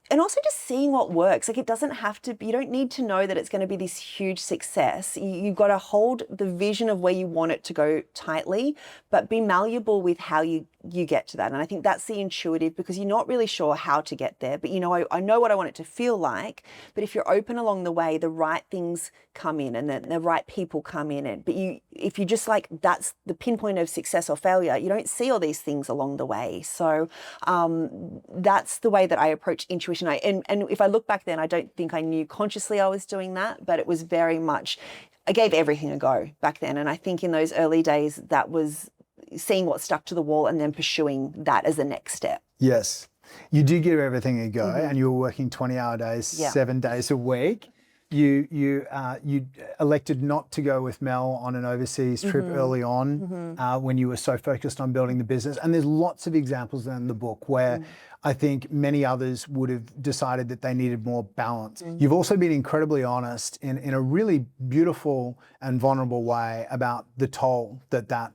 A: and also just seeing what works. Like it doesn't have to be, you don't need to know that it's going to be this huge success. You've got to hold the vision of where you want it to go tightly, but be malleable with how you get to that. And I think that's the intuitive, because you're not really sure how to get there, but you know, I know what I want it to feel like. But if you're open along the way, the right things come in, and the right people come in. And but if you just like, that's the pinpoint of success or failure, you don't see all these things along the way. So that's the way that I approach intuition. And if I look back then, I don't think I knew consciously I was doing that, but it was very much, I gave everything a go back then. And I think in those early days, that was seeing what stuck to the wall and then pursuing that as the next step.
B: Yes. You do give everything a go, mm-hmm. and you were working 20-hour days, 7 days a week. You elected not to go with Mel on an overseas trip mm-hmm. early on when you were so focused on building the business. And there's lots of examples in the book where I think many others would have decided that they needed more balance. You've also been incredibly honest in a really beautiful and vulnerable way about the toll that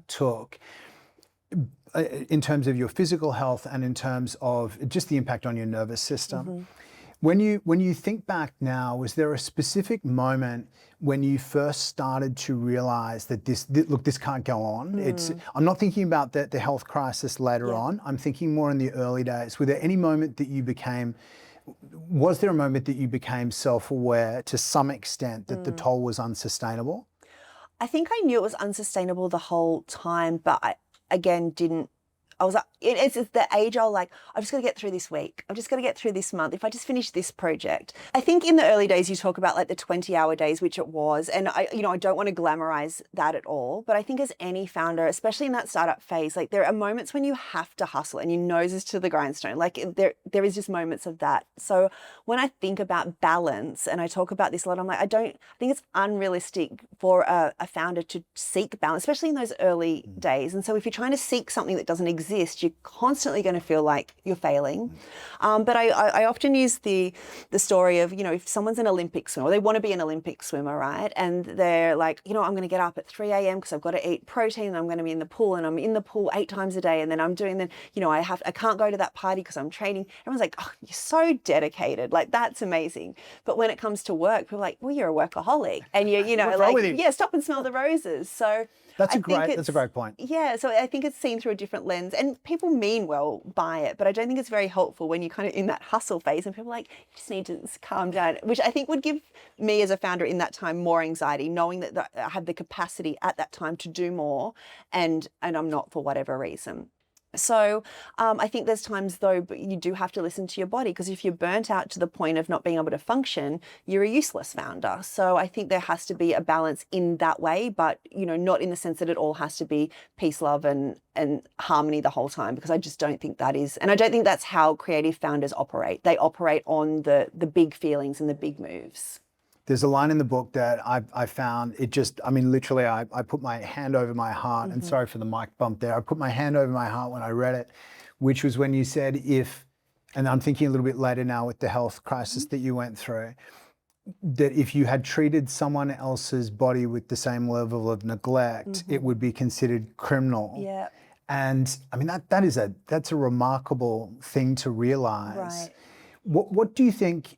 B: took in terms of your physical health and in terms of just the impact on your nervous system. Mm-hmm. When you think back now, was there a specific moment when you first started to realize that this can't go on? I'm not thinking about the health crisis later on. I'm thinking more in the early days. Was there a moment that you became self-aware to some extent that the toll was unsustainable?
A: I think I knew it was unsustainable the whole time, but I, again, didn't I was like, it's the age old, like, I've just got to get through this week. I've just got to get through this month. If I just finish this project. I think in the early days, you talk about like the 20-hour days, which it was. And I don't want to glamorize that at all. But I think as any founder, especially in that startup phase, like there are moments when you have to hustle and your nose is to the grindstone. Like there is just moments of that. So when I think about balance, and I talk about this a lot, I'm like, I think it's unrealistic for a founder to seek balance, especially in those early days. And so if you're trying to seek something that doesn't exist, you're constantly going to feel like you're failing. But I often use the story of, if someone's an Olympic swimmer, or they want to be an Olympic swimmer, right? And they're like, I'm going to get up at 3 a.m. because I've got to eat protein, and I'm going to be in the pool, and I'm in the pool 8 times a day. And then I'm doing I can't go to that party because I'm training. Everyone's like, oh, you're so dedicated. Like, that's amazing. But when it comes to work, people are like, well, you're a workaholic. And stop and smell the roses. So
B: that's a great point.
A: Yeah, so I think it's seen through a different lens, and people mean well by it, but I don't think it's very helpful when you're kind of in that hustle phase and people are like, you just need to calm down, which I think would give me as a founder in that time more anxiety, knowing that I have the capacity at that time to do more, and I'm not for whatever reason. So I think there's times though, but you do have to listen to your body, because if you're burnt out to the point of not being able to function, you're a useless founder. So I think there has to be a balance in that way, but not in the sense that it all has to be peace, love and harmony the whole time, because I just don't think that is, and I don't think that's how creative founders operate. They operate on the big feelings and the big moves.
B: There's a line in the book that I found, literally I put my hand over my heart, and sorry for the mic bump there, I put my hand over my heart when I read it, which was when you said and I'm thinking a little bit later now with the health crisis that you went through, that if you had treated someone else's body with the same level of neglect, it would be considered criminal.
A: Yeah.
B: And I mean, that's a remarkable thing to realize.
A: Right.
B: What do you think?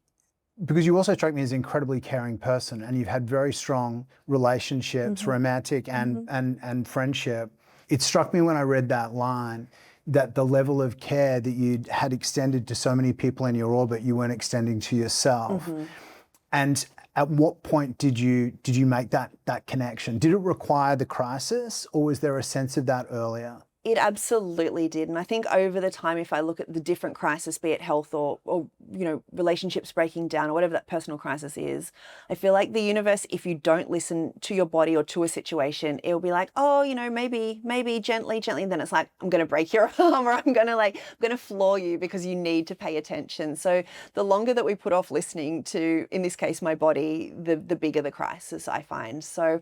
B: Because you also strike me as an incredibly caring person, and you've had very strong relationships, romantic and friendship. It struck me when I read that line that the level of care that you had extended to so many people in your orbit, you weren't extending to yourself. And at what point did you make that connection? Did it require the crisis, or was there a sense of that earlier?
A: It absolutely did. And I think over the time, if I look at the different crises, be it health or relationships breaking down or whatever that personal crisis is, I feel like the universe, if you don't listen to your body or to a situation, it'll be like, oh, maybe gently. And then it's like, I'm going to break your arm, or I'm going to floor you because you need to pay attention. So the longer that we put off listening to, in this case, my body, the bigger the crisis, I find. So,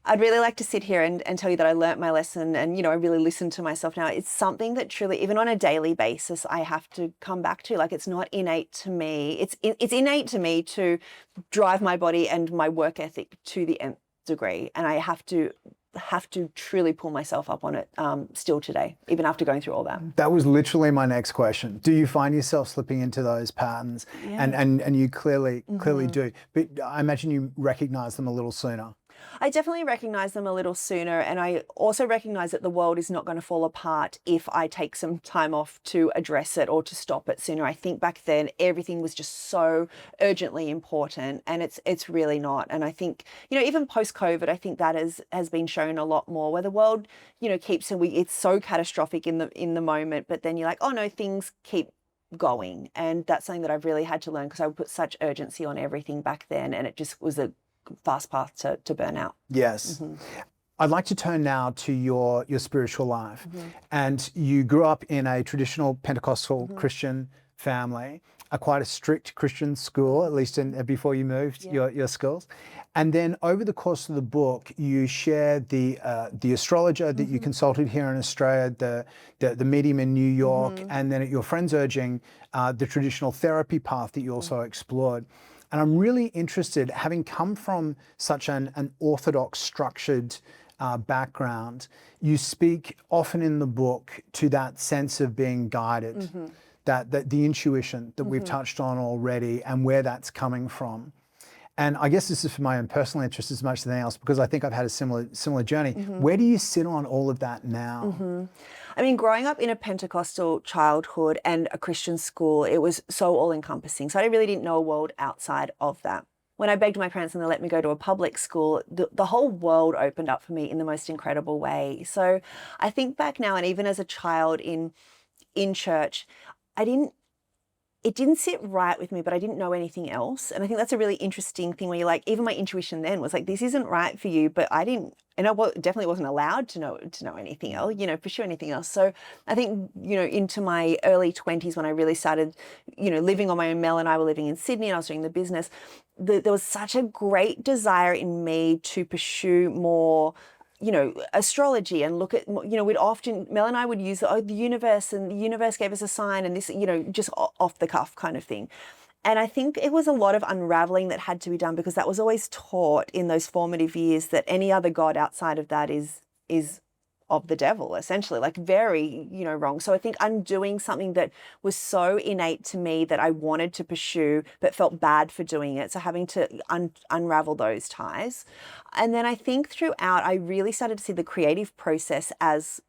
A: I'd really like to sit here and tell you that I learnt my lesson, and, I really listen to myself now. It's something that truly, even on a daily basis, I have to come back to. Like, it's not innate to me. It's innate to me to drive my body and my work ethic to the nth degree. And I have to truly pull myself up on it still today, even after going through all that.
B: That was literally my next question. Do you find yourself slipping into those patterns?
A: Yeah.
B: And you clearly do. But I imagine you recognize them a little sooner.
A: I definitely recognize them a little sooner, and I also recognize that the world is not going to fall apart if I take some time off to address it or to stop it sooner. I think back then everything was just so urgently important, and it's really not. And I think, even post-COVID, I think that has been shown a lot more, where the world, it's so catastrophic in the moment, but then you're like, oh no, things keep going. And that's something that I've really had to learn, because I would put such urgency on everything back then, and it just was a fast path to burnout.
B: Yes. I'd like to turn now to your spiritual life. And you grew up in a traditional Pentecostal Christian family, quite a strict Christian school, at least before you moved your schools. And then over the course of the book, you shared the astrologer that you consulted here in Australia, the medium in New York, and then at your friend's urging, the traditional therapy path that you also explored. And I'm really interested, having come from such an orthodox, structured background, you speak often in the book to that sense of being guided, that the intuition that we've touched on already, and where that's coming from. And I guess this is for my own personal interest as much as anything else, because I think I've had a similar journey. Where do you sit on all of that now?
A: I mean, growing up in a Pentecostal childhood and a Christian school, it was so all-encompassing. So I really didn't know a world outside of that. when I begged my parents and they let me go to a public school, the whole world opened up for me in the most incredible way. So I think back now, and even as a child in church, it didn't sit right with me, but I didn't know anything else. And I think that's a really interesting thing where you're like, even my intuition then was like, this isn't right for you, but I didn't, and I definitely wasn't allowed to know anything else, pursue anything else. So I think, into my early 20s when I really started, living on my own. Mel and I were living in Sydney and I was doing the business. There was such a great desire in me to pursue more, astrology and look at, we'd often, Mel and I would use the universe, and the universe gave us a sign, and this, just off the cuff kind of thing. And I think it was a lot of unraveling that had to be done, because that was always taught in those formative years that any other God outside of that is of the devil, essentially, like very, wrong. So I think undoing something that was so innate to me that I wanted to pursue, but felt bad for doing it. So having to unravel those ties. And then I think throughout, I really started to see the creative process as,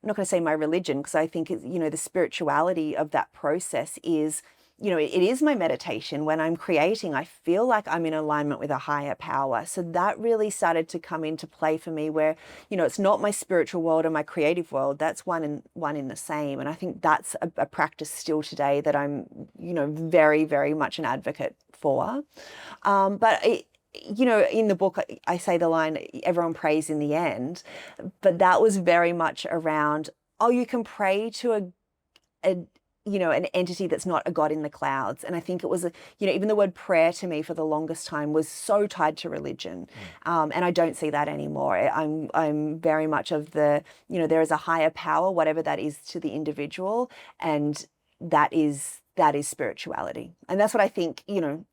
A: I'm not going to say my religion, because I think, the spirituality of that process is, it is my meditation. When I'm creating, I feel like I'm in alignment with a higher power. So that really started to come into play for me where, it's not my spiritual world and my creative world. That's one in the same. And I think that's a practice still today that I'm, very, very much an advocate for. But in the book, I say the line, everyone prays in the end, but that was very much around, you can pray to an entity that's not a God in the clouds. And I think it was, even the word prayer to me for the longest time was so tied to religion. And I don't see that anymore. I'm very much of the, there is a higher power, whatever that is to the individual. And that is spirituality. And that's what I think,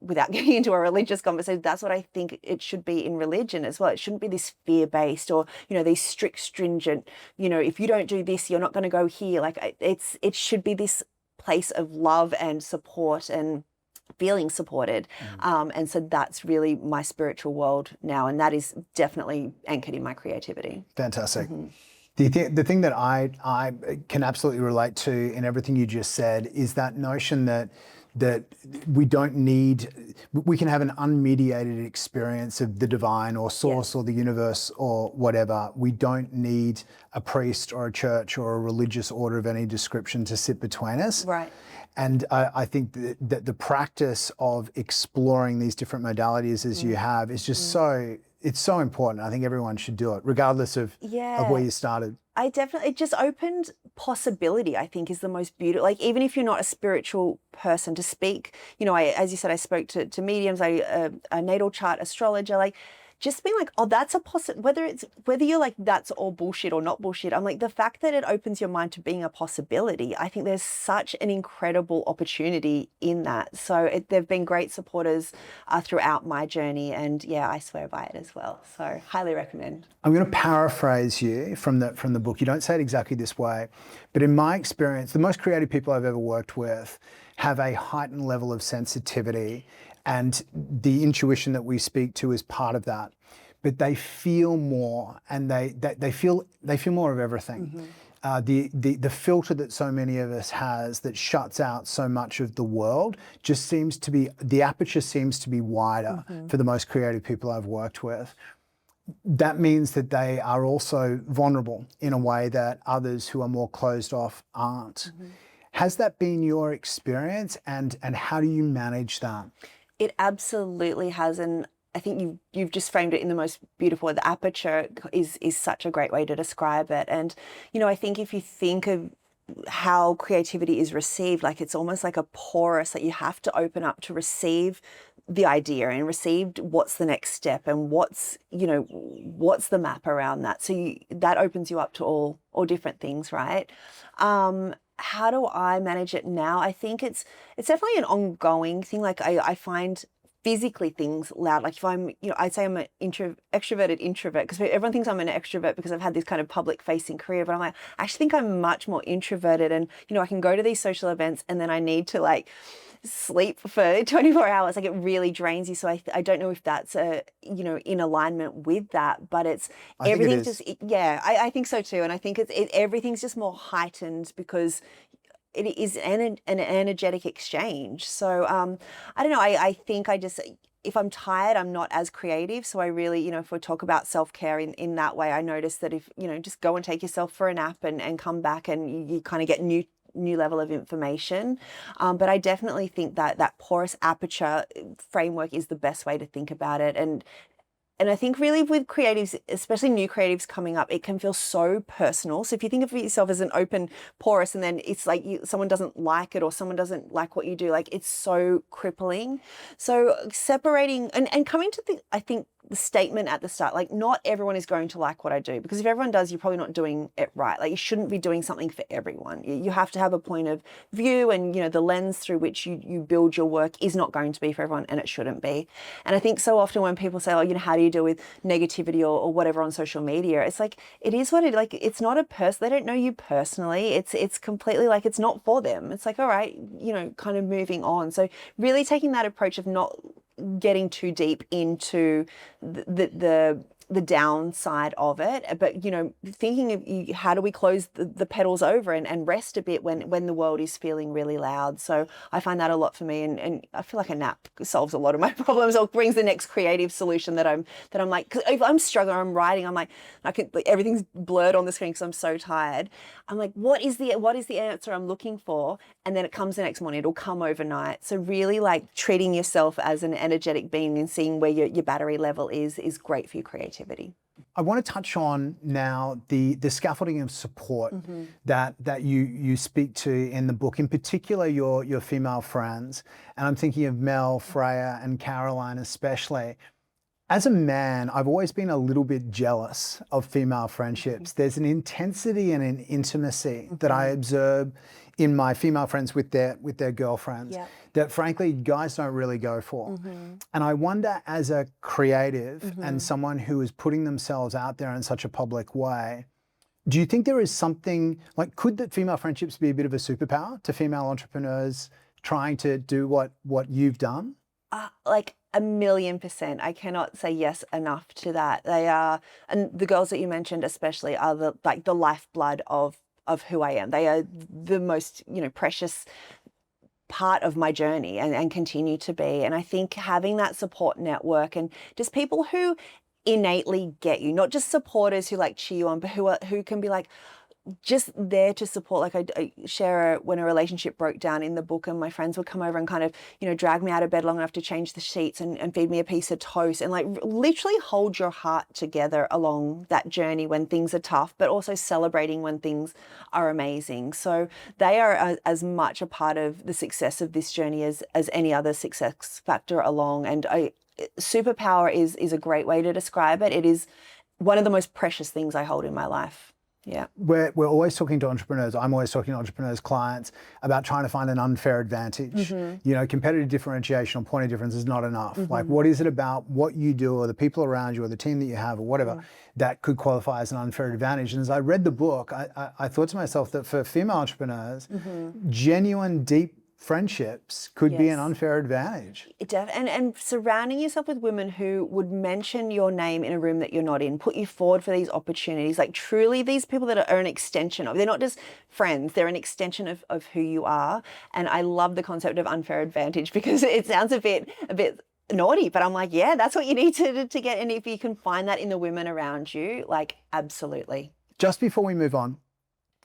A: without getting into a religious conversation, that's what I think it should be in religion as well. It shouldn't be this fear-based or, these strict, stringent, if you don't do this, you're not going to go here. Like it should be this place of love and support and feeling supported. And so that's really my spiritual world now. And that is definitely anchored in my creativity.
B: Fantastic. The thing that I can absolutely relate to in everything you just said is that notion that we can have an unmediated experience of the divine or source or the universe or whatever. We don't need a priest or a church or a religious order of any description to sit between us.
A: Right.
B: And I think that the practice of exploring these different modalities as you have is just it's so important. I think everyone should do it, regardless of where you started.
A: It just opened possibility, I think, is the most beautiful. Like, even if you're not a spiritual person, to speak, as you said, I spoke to mediums, a natal chart astrologer, like, just being like, that's a whether you're like, that's all bullshit or not bullshit. I'm like, the fact that it opens your mind to being a possibility, I think there's such an incredible opportunity in that. So they've been great supporters throughout my journey, and I swear by it as well. So highly recommend.
B: I'm going to paraphrase you from the book. You don't say it exactly this way, but in my experience, the most creative people I've ever worked with have a heightened level of sensitivity, and the intuition that we speak to is part of that. But they feel more, and they feel more of everything. The filter that so many of us has that shuts out so much of the world just seems to be, the aperture seems to be wider for the most creative people I've worked with. That means that they are also vulnerable in a way that others who are more closed off aren't. Has that been your experience, and how do you manage that?
A: It absolutely has, and I think you've just framed it in the most beautiful way. The aperture is such a great way to describe it. And I think if you think of how creativity is received, like, it's almost like a porous that you have to open up to receive the idea and receive what's the next step and what's the map around that. So that opens you up to all different things, right? How do I manage it now? I think it's definitely an ongoing thing. Like, I find physically things loud. Like, if I'm, I'd say I'm an extroverted introvert, because everyone thinks I'm an extrovert because I've had this kind of public facing career, but I'm like, I actually think I'm much more introverted, and, I can go to these social events and then I need to, like, sleep for 24 hours. Like, it really drains you. So I don't know if that's in alignment with that, but everything's just, I think so too. And I think everything's just more heightened because it is an energetic exchange. So I don't know. I think if I'm tired, I'm not as creative. So I really, if we talk about self-care in that way, I notice that if, just go and take yourself for a nap and come back and you kind of get new level of information. But I definitely think that porous aperture framework is the best way to think about it. And I think really with creatives, especially new creatives coming up, it can feel so personal. So if you think of yourself as an open porous and then it's like someone doesn't like it or someone doesn't like what you do, like it's so crippling. So separating and coming to I think the statement at the start, like not everyone is going to like what I do, because if everyone does, you're probably not doing it right. Like you shouldn't be doing something for everyone. You have to have a point of view, and the lens through which you build your work is not going to be for everyone, and it shouldn't be. And I think so often when people say, oh, how do you deal with negativity or whatever on social media, it's like, it is what it, like, it's not a person, they don't know you personally. It's completely like, it's not for them. It's like, all right, kind of moving on. So really taking that approach of not getting too deep into the downside of it, but thinking of how do we close the pedals over and rest a bit when the world is feeling really loud. So I find that a lot for me, and I feel like a nap solves a lot of my problems, or brings the next creative solution that I'm like, cause if I'm struggling, I'm writing, I'm like, everything's blurred on the screen because I'm so tired. I'm like, what is the answer I'm looking for? And then it comes the next morning, it'll come overnight. So really like treating yourself as an energetic being and seeing where your battery level is great for your creativity.
B: I want to touch on now the scaffolding of support that you speak to in the book, in particular your female friends. And I'm thinking of Mel, Freya, and Caroline especially. As a man, I've always been a little bit jealous of female friendships. There's an intensity and an intimacy that I observe in my female friends with their girlfriends that frankly guys don't really go for. And I wonder, as a creative and someone who is putting themselves out there in such a public way, do you think there is something like, could that female friendships be a bit of a superpower to female entrepreneurs trying to do what you've done?
A: Like 1,000,000%. I cannot say yes enough to that. They are, and the girls that you mentioned especially are the lifeblood of who I am. They are the most, precious part of my journey and continue to be. And I think having that support network and just people who innately get you, not just supporters who like cheer you on, but who can be like, just there to support. Like I share when a relationship broke down in the book, and my friends would come over and kind of, drag me out of bed long enough to change the sheets and feed me a piece of toast, and like literally hold your heart together along that journey when things are tough, but also celebrating when things are amazing. So they are as much a part of the success of this journey as any other success factor along. And superpower is a great way to describe it. It is one of the most precious things I hold in my life. Yeah. We're
B: always talking to entrepreneurs. I'm always talking to entrepreneurs, clients, about trying to find an unfair advantage. Competitive differentiation or point of difference is not enough. Like, what is it about what you do or the people around you or the team that you have or whatever that could qualify as an unfair advantage? And as I read the book, I thought to myself that for female entrepreneurs, genuine, deep friendships could be an unfair advantage.
A: And surrounding yourself with women who would mention your name in a room that you're not in, put you forward for these opportunities, like truly these people that are an extension of, they're not just friends, they're an extension of who you are. And I love the concept of unfair advantage because it sounds a bit naughty, but I'm like, yeah, that's what you need to get. And if you can find that in the women around you, like, absolutely.
B: Just before we move on,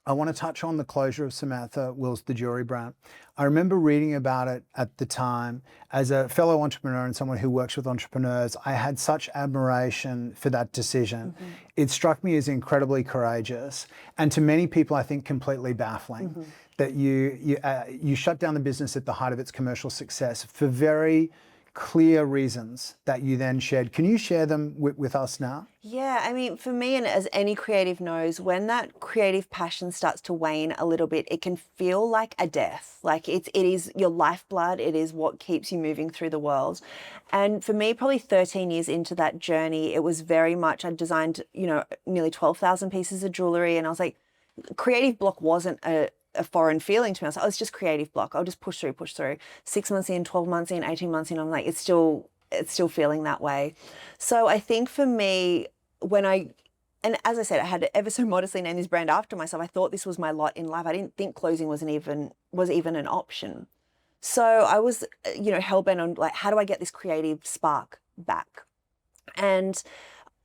B: I want to touch on the closure of Samantha Wills, the jewellery brand. I remember reading about it at the time. As a fellow entrepreneur and someone who works with entrepreneurs, I had such admiration for that decision. It struck me as incredibly courageous, and to many people, I think completely baffling that you shut down the business at the height of its commercial success for very clear reasons that you then shared. Can you share them with us now?
A: Yeah, I mean, for me, and as any creative knows, when that creative passion starts to wane a little bit, it can feel like a death. Like it is your lifeblood. It is what keeps you moving through the world. And for me, probably 13 years into that journey, it was very much, I designed, nearly 12,000 pieces of jewellery. And I was like, creative block wasn't a foreign feeling to me. I was like, oh, it's just creative block. I'll just push through. 6 months in, 12 months in, 18 months in, I'm like, it's still feeling that way. So I think for me, and as I said, I had to ever so modestly name this brand after myself. I thought this was my lot in life. I didn't think closing was even an option. So I was, hell-bent on like, how do I get this creative spark back? And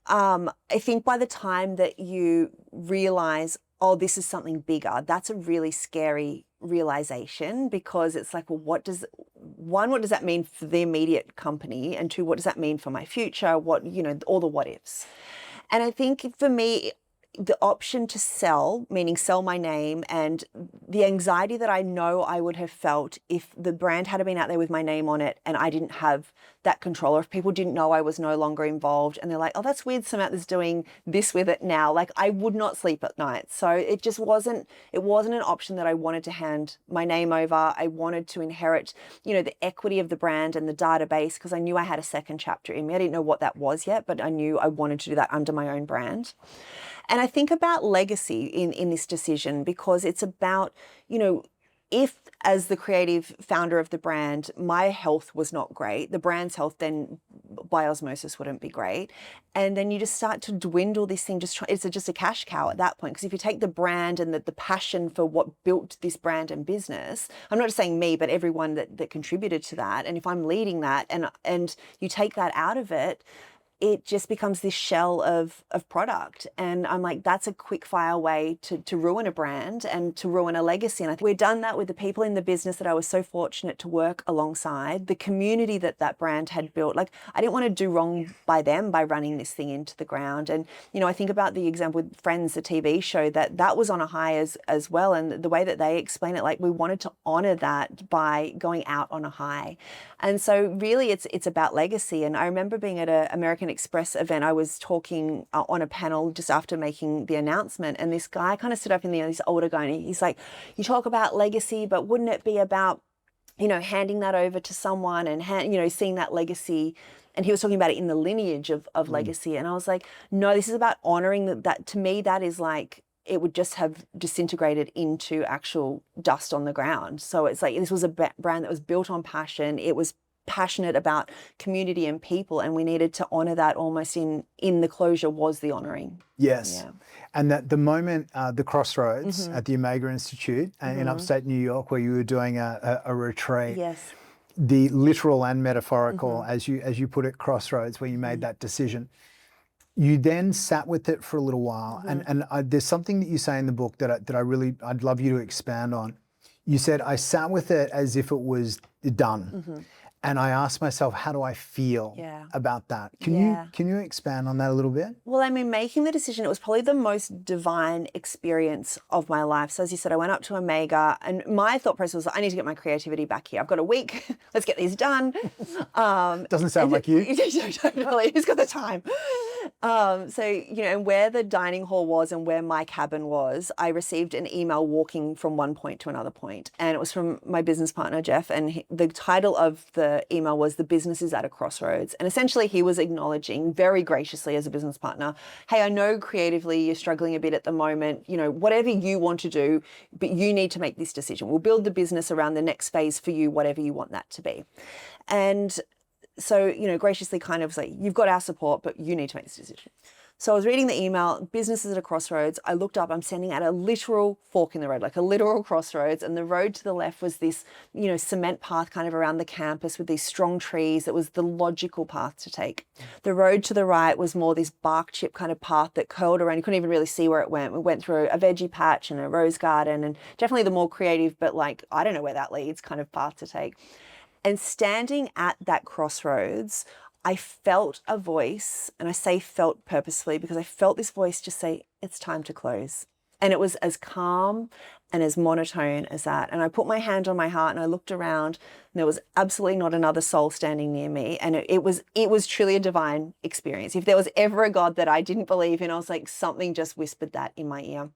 A: I think by the time that you realize, oh, this is something bigger, that's a really scary realization, because it's like, well, what does that mean for the immediate company? And two, what does that mean for my future? All the what ifs. And I think for me, the option to sell, meaning sell my name, and the anxiety that I know I would have felt if the brand had been out there with my name on it and I didn't have that control, or if people didn't know I was no longer involved and they're like, oh, that's weird, Samantha's doing this with it now. Like, I would not sleep at night. So it just wasn't an option that I wanted to hand my name over. I wanted to inherit, the equity of the brand and the database, because I knew I had a second chapter in me. I didn't know what that was yet, but I knew I wanted to do that under my own brand. And I think about legacy in this decision, because it's about, if as the creative founder of the brand, my health was not great, the brand's health then by osmosis wouldn't be great. And then you just start to dwindle this thing. It's just a cash cow at that point. Because if you take the brand and the passion for what built this brand and business, I'm not just saying me, but everyone that contributed to that. And if I'm leading that and you take that out of it, it just becomes this shell of product. And I'm like, that's a quick fire way to ruin a brand and to ruin a legacy. And I think we've done that with the people in the business that I was so fortunate to work alongside, the community that brand had built. Like, I didn't want to do wrong by them by running this thing into the ground. And, I think about the example with Friends, the TV show, that was on a high as well. And the way that they explain it, like, we wanted to honor that by going out on a high. And so really it's about legacy. And I remember being at an American Express event. I was talking on a panel just after making the announcement, and this guy kind of stood up this older guy, and he's like, you talk about legacy, but wouldn't it be about, handing that over to someone and, seeing that legacy? And he was talking about it in the lineage of legacy. And I was like, no, this is about honoring that. To me, that is like, it would just have disintegrated into actual dust on the ground. So it's like, this was a brand that was built on passion. It was passionate about community and people, and we needed to honor that. Almost in the closure was the honoring.
B: Yes.
A: Yeah.
B: And that the moment, the crossroads at the Omega Institute in upstate New York, where you were doing a retreat.
A: Yes.
B: The literal and metaphorical, as you put it, crossroads, where you made that decision. You then sat with it for a little while, and there's something that you say in the book that I'd love you to expand on. You said, I sat with it as if it was done. And I asked myself, how do I feel about that? Can you expand on that a little bit?
A: Well, I mean, making the decision, it was probably the most divine experience of my life. So as you said, I went up to Omega, and my thought process was, I need to get my creativity back here. I've got a week. Let's get these done.
B: Doesn't sound like you.
A: Totally. Who's got the time? So, and where the dining hall was and where my cabin was, I received an email walking from one point to another point. And it was from my business partner, Jeff. And the title of the email was "The Business is at a Crossroads." And essentially he was acknowledging very graciously as a business partner, hey, I know creatively you're struggling a bit at the moment, whatever you want to do, but you need to make this decision. We'll build the business around the next phase for you, whatever you want that to be. And so, graciously kind of like, you've got our support, but you need to make this decision. So I was reading the email, businesses at a crossroads. I looked up, I'm standing at a literal fork in the road, like a literal crossroads. And the road to the left was this, cement path kind of around the campus with these strong trees. That was the logical path to take. The road to the right was more this bark chip kind of path that curled around. You couldn't even really see where it went. We went through a veggie patch and a rose garden, and definitely the more creative, but like, I don't know where that leads kind of path to take. And standing at that crossroads, I felt a voice, and I say felt purposefully because I felt this voice just say, it's time to close. And it was as calm and as monotone as that. And I put my hand on my heart and I looked around, and there was absolutely not another soul standing near me. And it was truly a divine experience. If there was ever a God that I didn't believe in, I was like, something just whispered that in my ear.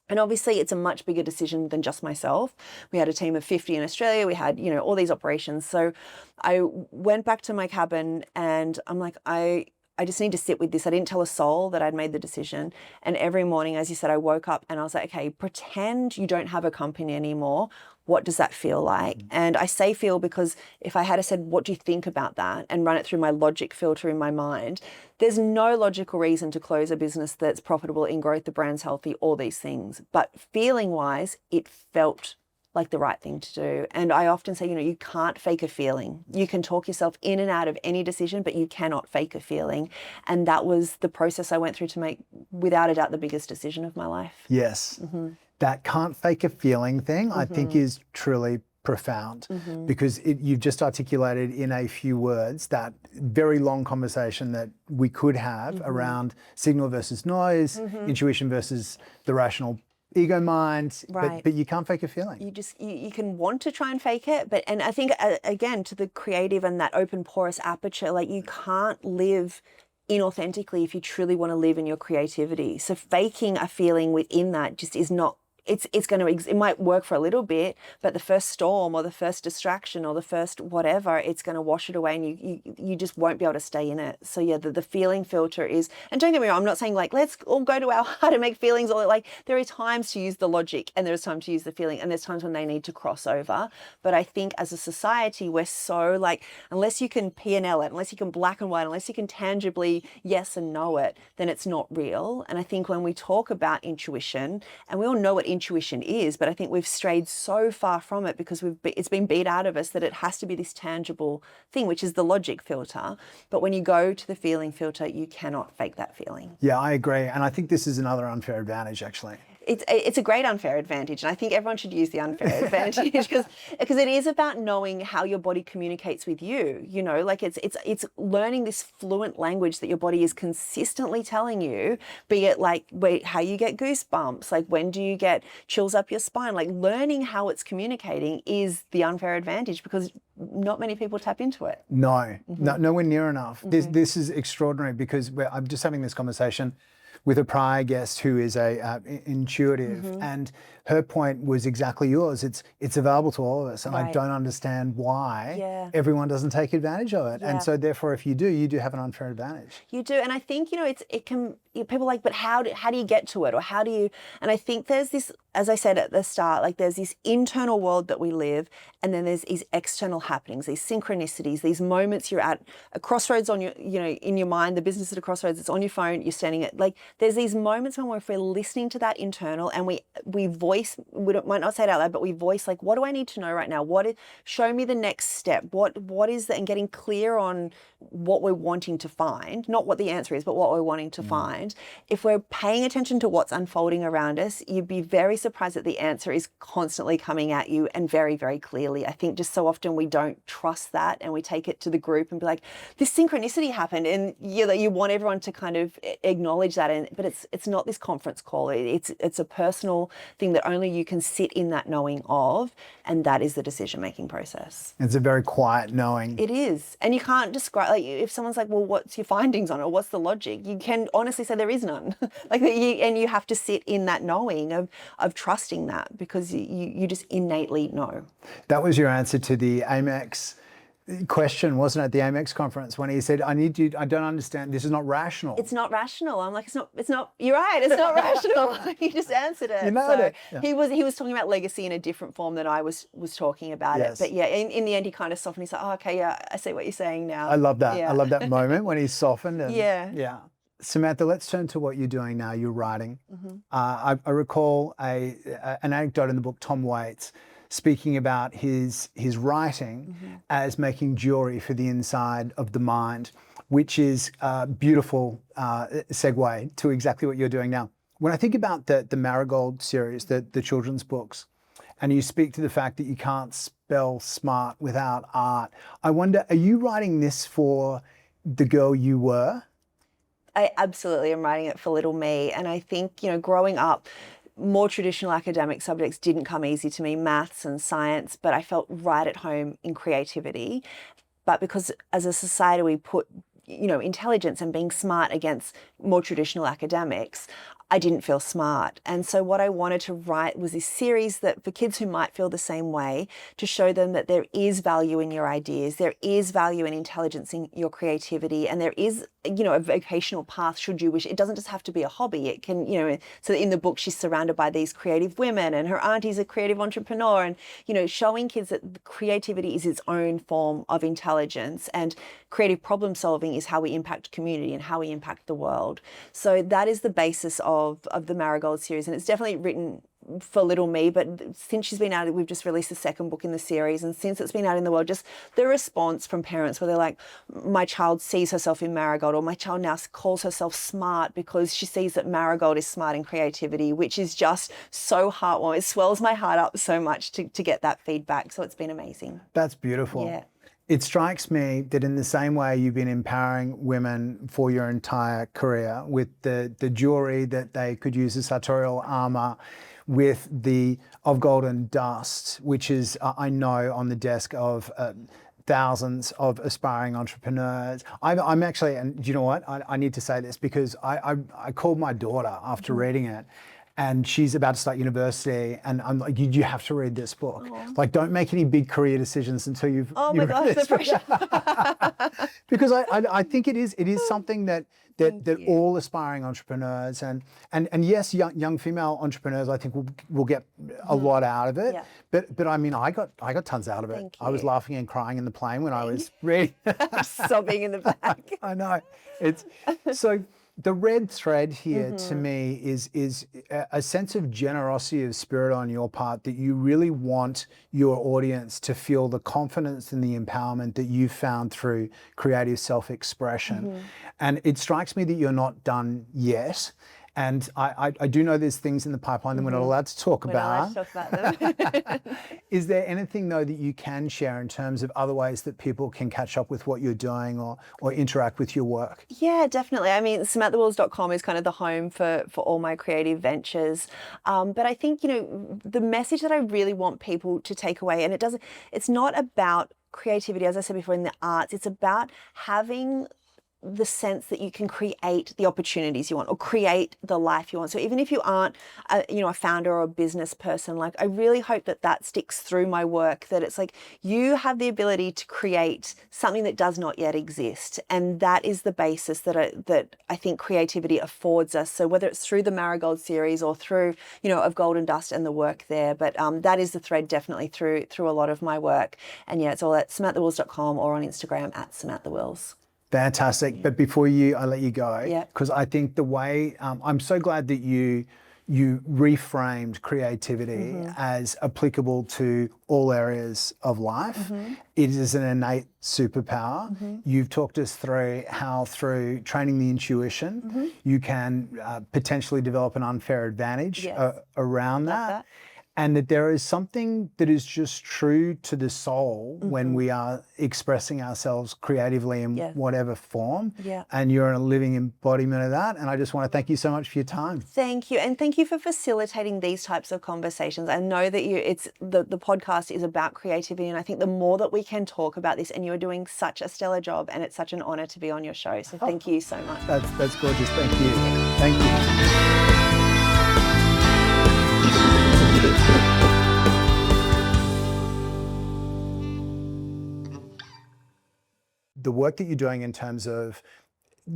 A: And obviously it's a much bigger decision than just myself. We had a team of 50 in Australia. We had, all these operations. So I went back to my cabin and I'm like, I just need to sit with this. I didn't tell a soul that I'd made the decision. And every morning, as you said, I woke up and I was like, okay, pretend you don't have a company anymore. What does that feel like? And I say feel because if I had said, what do you think about that? And run it through my logic filter in my mind, there's no logical reason to close a business that's profitable, in growth, the brand's healthy, all these things. But feeling wise, it felt like the right thing to do. And I often say, you can't fake a feeling. You can talk yourself in and out of any decision, but you cannot fake a feeling. And that was the process I went through to make, without a doubt, the biggest decision of my life.
B: Yes. That can't fake a feeling thing, I think, is truly profound, because you've just articulated in a few words that very long conversation that we could have around signal versus noise, intuition versus the rational ego mind,
A: Right.
B: but you can't fake a feeling.
A: You can want to try and fake it, and I think again, to the creative and that open porous aperture, like, you can't live inauthentically if you truly want to live in your creativity. So faking a feeling within that just is not. It might work for a little bit, but the first storm or the first distraction or the first whatever, it's going to wash it away, and you just won't be able to stay in it. So yeah, the feeling filter is, and don't get me wrong, I'm not saying like, let's all go to our how to make feelings, or like, there are times to use the logic and there's times to use the feeling, and there's times when they need to cross over. But I think as a society, we're so like, unless you can P&L it, unless you can black and white, unless you can tangibly yes and no it, then it's not real. And I think when we talk about intuition, and we all know what intuition is, but I think we've strayed so far from it because it's been beat out of us that it has to be this tangible thing, which is the logic filter. But when you go to the feeling filter, you cannot fake that feeling.
B: Yeah, I agree. And I think this is another unfair advantage, actually.
A: It's a great unfair advantage, and I think everyone should use the unfair advantage because it is about knowing how your body communicates with you. Like, it's learning this fluent language that your body is consistently telling you, be it like how you get goosebumps, like when do you get chills up your spine, like learning how it's communicating is the unfair advantage, because not many people tap into it.
B: No, nowhere near enough. This is extraordinary, because I'm just having this conversation with a prior guest who is a intuitive, and her point was exactly yours. It's available to all of us, and I don't understand why everyone doesn't take advantage of it. And so therefore, if you do have an unfair advantage.
A: You do, and I think it can. People are like, but how do you get to it, or how do you? And I think there's this, as I said at the start, like, there's this internal world that we live, and then there's these external happenings, these synchronicities, these moments you're at a crossroads on your, in your mind, the business at a crossroads. It's on your phone. You're standing at, like, there's these moments when if we're listening to that internal, and we voice, might not say it out loud, but we voice, like, what do I need to know right now? Show me the next step. What is that? And getting clear on what we're wanting to find, not what the answer is, but what we're wanting to find. If we're paying attention to what's unfolding around us, you'd be very surprised that the answer is constantly coming at you, and very, very clearly. I think just so often we don't trust that, and we take it to the group and be like, this synchronicity happened, and you want everyone to kind of acknowledge that, but it's not this conference call. It's a personal thing that only you can sit in that knowing of, and that is the decision-making process.
B: It's a very quiet knowing.
A: It is. And you can't describe, like, if someone's like, well, what's your findings on it, or what's the logic? You can honestly say there is none. And you have to sit in that knowing of trusting that, because you just innately know. That
B: was your answer to the Amex question, wasn't it, at the Amex conference, when he said, I don't understand, this is not rational.
A: It's not rational. I'm like, it's not, you're right, it's not rational. He just answered it.
B: You nailed it. Yeah.
A: He was talking about legacy in a different form than I was talking about it. But yeah, in the end, he kind of softened. He's like, oh, okay, yeah, I see what you're saying now.
B: I love that. Yeah. I love that moment when he softened. And,
A: yeah.
B: Samantha, let's turn to what you're doing now. You're writing. I recall an anecdote in the book, Tom Waits, speaking about his writing as making jewellery for the inside of the mind, which is a beautiful segue to exactly what you're doing now. When I think about the Marigold series, the children's books, and you speak to the fact that you can't spell smart without art, I wonder, are you writing this for the girl you were?
A: I absolutely am writing it for little me. And I think, growing up, more traditional academic subjects didn't come easy to me, maths and science, but I felt right at home in creativity. But because as a society we put, intelligence and being smart against more traditional academics, I didn't feel smart. And so what I wanted to write was this series that for kids who might feel the same way, to show them that there is value in your ideas, there is value in intelligence in your creativity, and there is, a vocational path should you wish. It doesn't just have to be a hobby. It can, so in the book she's surrounded by these creative women, and her auntie's a creative entrepreneur, and, showing kids that creativity is its own form of intelligence, and creative problem solving is how we impact community and how we impact the world. So that is the basis of the Marigold series, and it's definitely written for little me, but since she's been out, we've just released the second book in the series, and since it's been out in the world, just the response from parents where they're like, my child sees herself in Marigold, or my child now calls herself smart because she sees that Marigold is smart in creativity, which is just so heartwarming. It swells my heart up so much to get that feedback. So it's been amazing.
B: That's beautiful.
A: Yeah.
B: It strikes me that in the same way you've been empowering women for your entire career with the jewellery that they could use as sartorial armour, with the Of Gold and Dust, which is, I know, on the desk of thousands of aspiring entrepreneurs. I'm actually, and do you know what? I need to say this because I called my daughter after reading it. And she's about to start university, and I'm like, you have to read this book. Aww. Like, don't make any big career decisions until you've.
A: Oh my gosh, the pressure!
B: Because I think it is something that all aspiring entrepreneurs and yes, young female entrepreneurs, I think will get a lot out of it. Yeah. But I mean, I got tons out of it. I was laughing and crying in the plane when I was reading.
A: Sobbing in the back.
B: I know. It's so. The red thread here to me is a sense of generosity of spirit on your part, that you really want your audience to feel the confidence and the empowerment that you've found through creative self-expression. And it strikes me that you're not done yet. And I do know there's things in the pipeline that we're not allowed to talk about.
A: We're not allowed to talk about them.
B: Is there anything, though, that you can share in terms of other ways that people can catch up with what you're doing or interact with your work? Yeah,
A: definitely. I mean, SamanthaWills.com is kind of the home for all my creative ventures. But I think, the message that I really want people to take away, and it's not about creativity, as I said before, in the arts. It's about having the sense that you can create the opportunities you want or create the life you want. So even if you aren't a founder or a business person, like, I really hope that sticks through my work, that it's like you have the ability to create something that does not yet exist. And that is the basis that I think creativity affords us. So whether it's through the Marigold series or through, Of Gold and Dust and the work there, but that is the thread definitely through a lot of my work. And yeah, it's all at SamanthaWills.com or on Instagram at SamanthaWills.
B: Fantastic. But before I let you go, because I think the way, I'm so glad that you reframed creativity as applicable to all areas of life. It is an innate superpower. You've talked us through how through training the intuition, you can potentially develop an unfair advantage around that. And that there is something that is just true to the soul when we are expressing ourselves creatively in whatever form. And you're a living embodiment of that. And I just want to thank you so much for your time.
A: Thank you. And thank you for facilitating these types of conversations. I know that the podcast is about creativity. And I think the more that we can talk about this, and you're doing such a stellar job, and it's such an honor to be on your show. So thank you so much.
B: That's gorgeous. Thank you. Thank you. The work that you're doing in terms of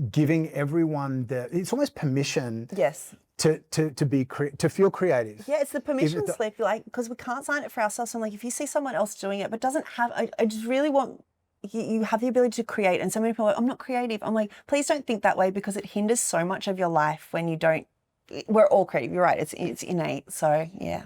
B: giving everyone it's almost permission to feel creative.
A: Yeah, it's the permission slip, because we can't sign it for ourselves. I'm like, if you see someone else doing it but doesn't have, I just really want you have the ability to create. And so many people are like, I'm not creative. I'm like, please don't think that way, because it hinders so much of your life when you don't. We're all creative. You're right. It's innate. So yeah.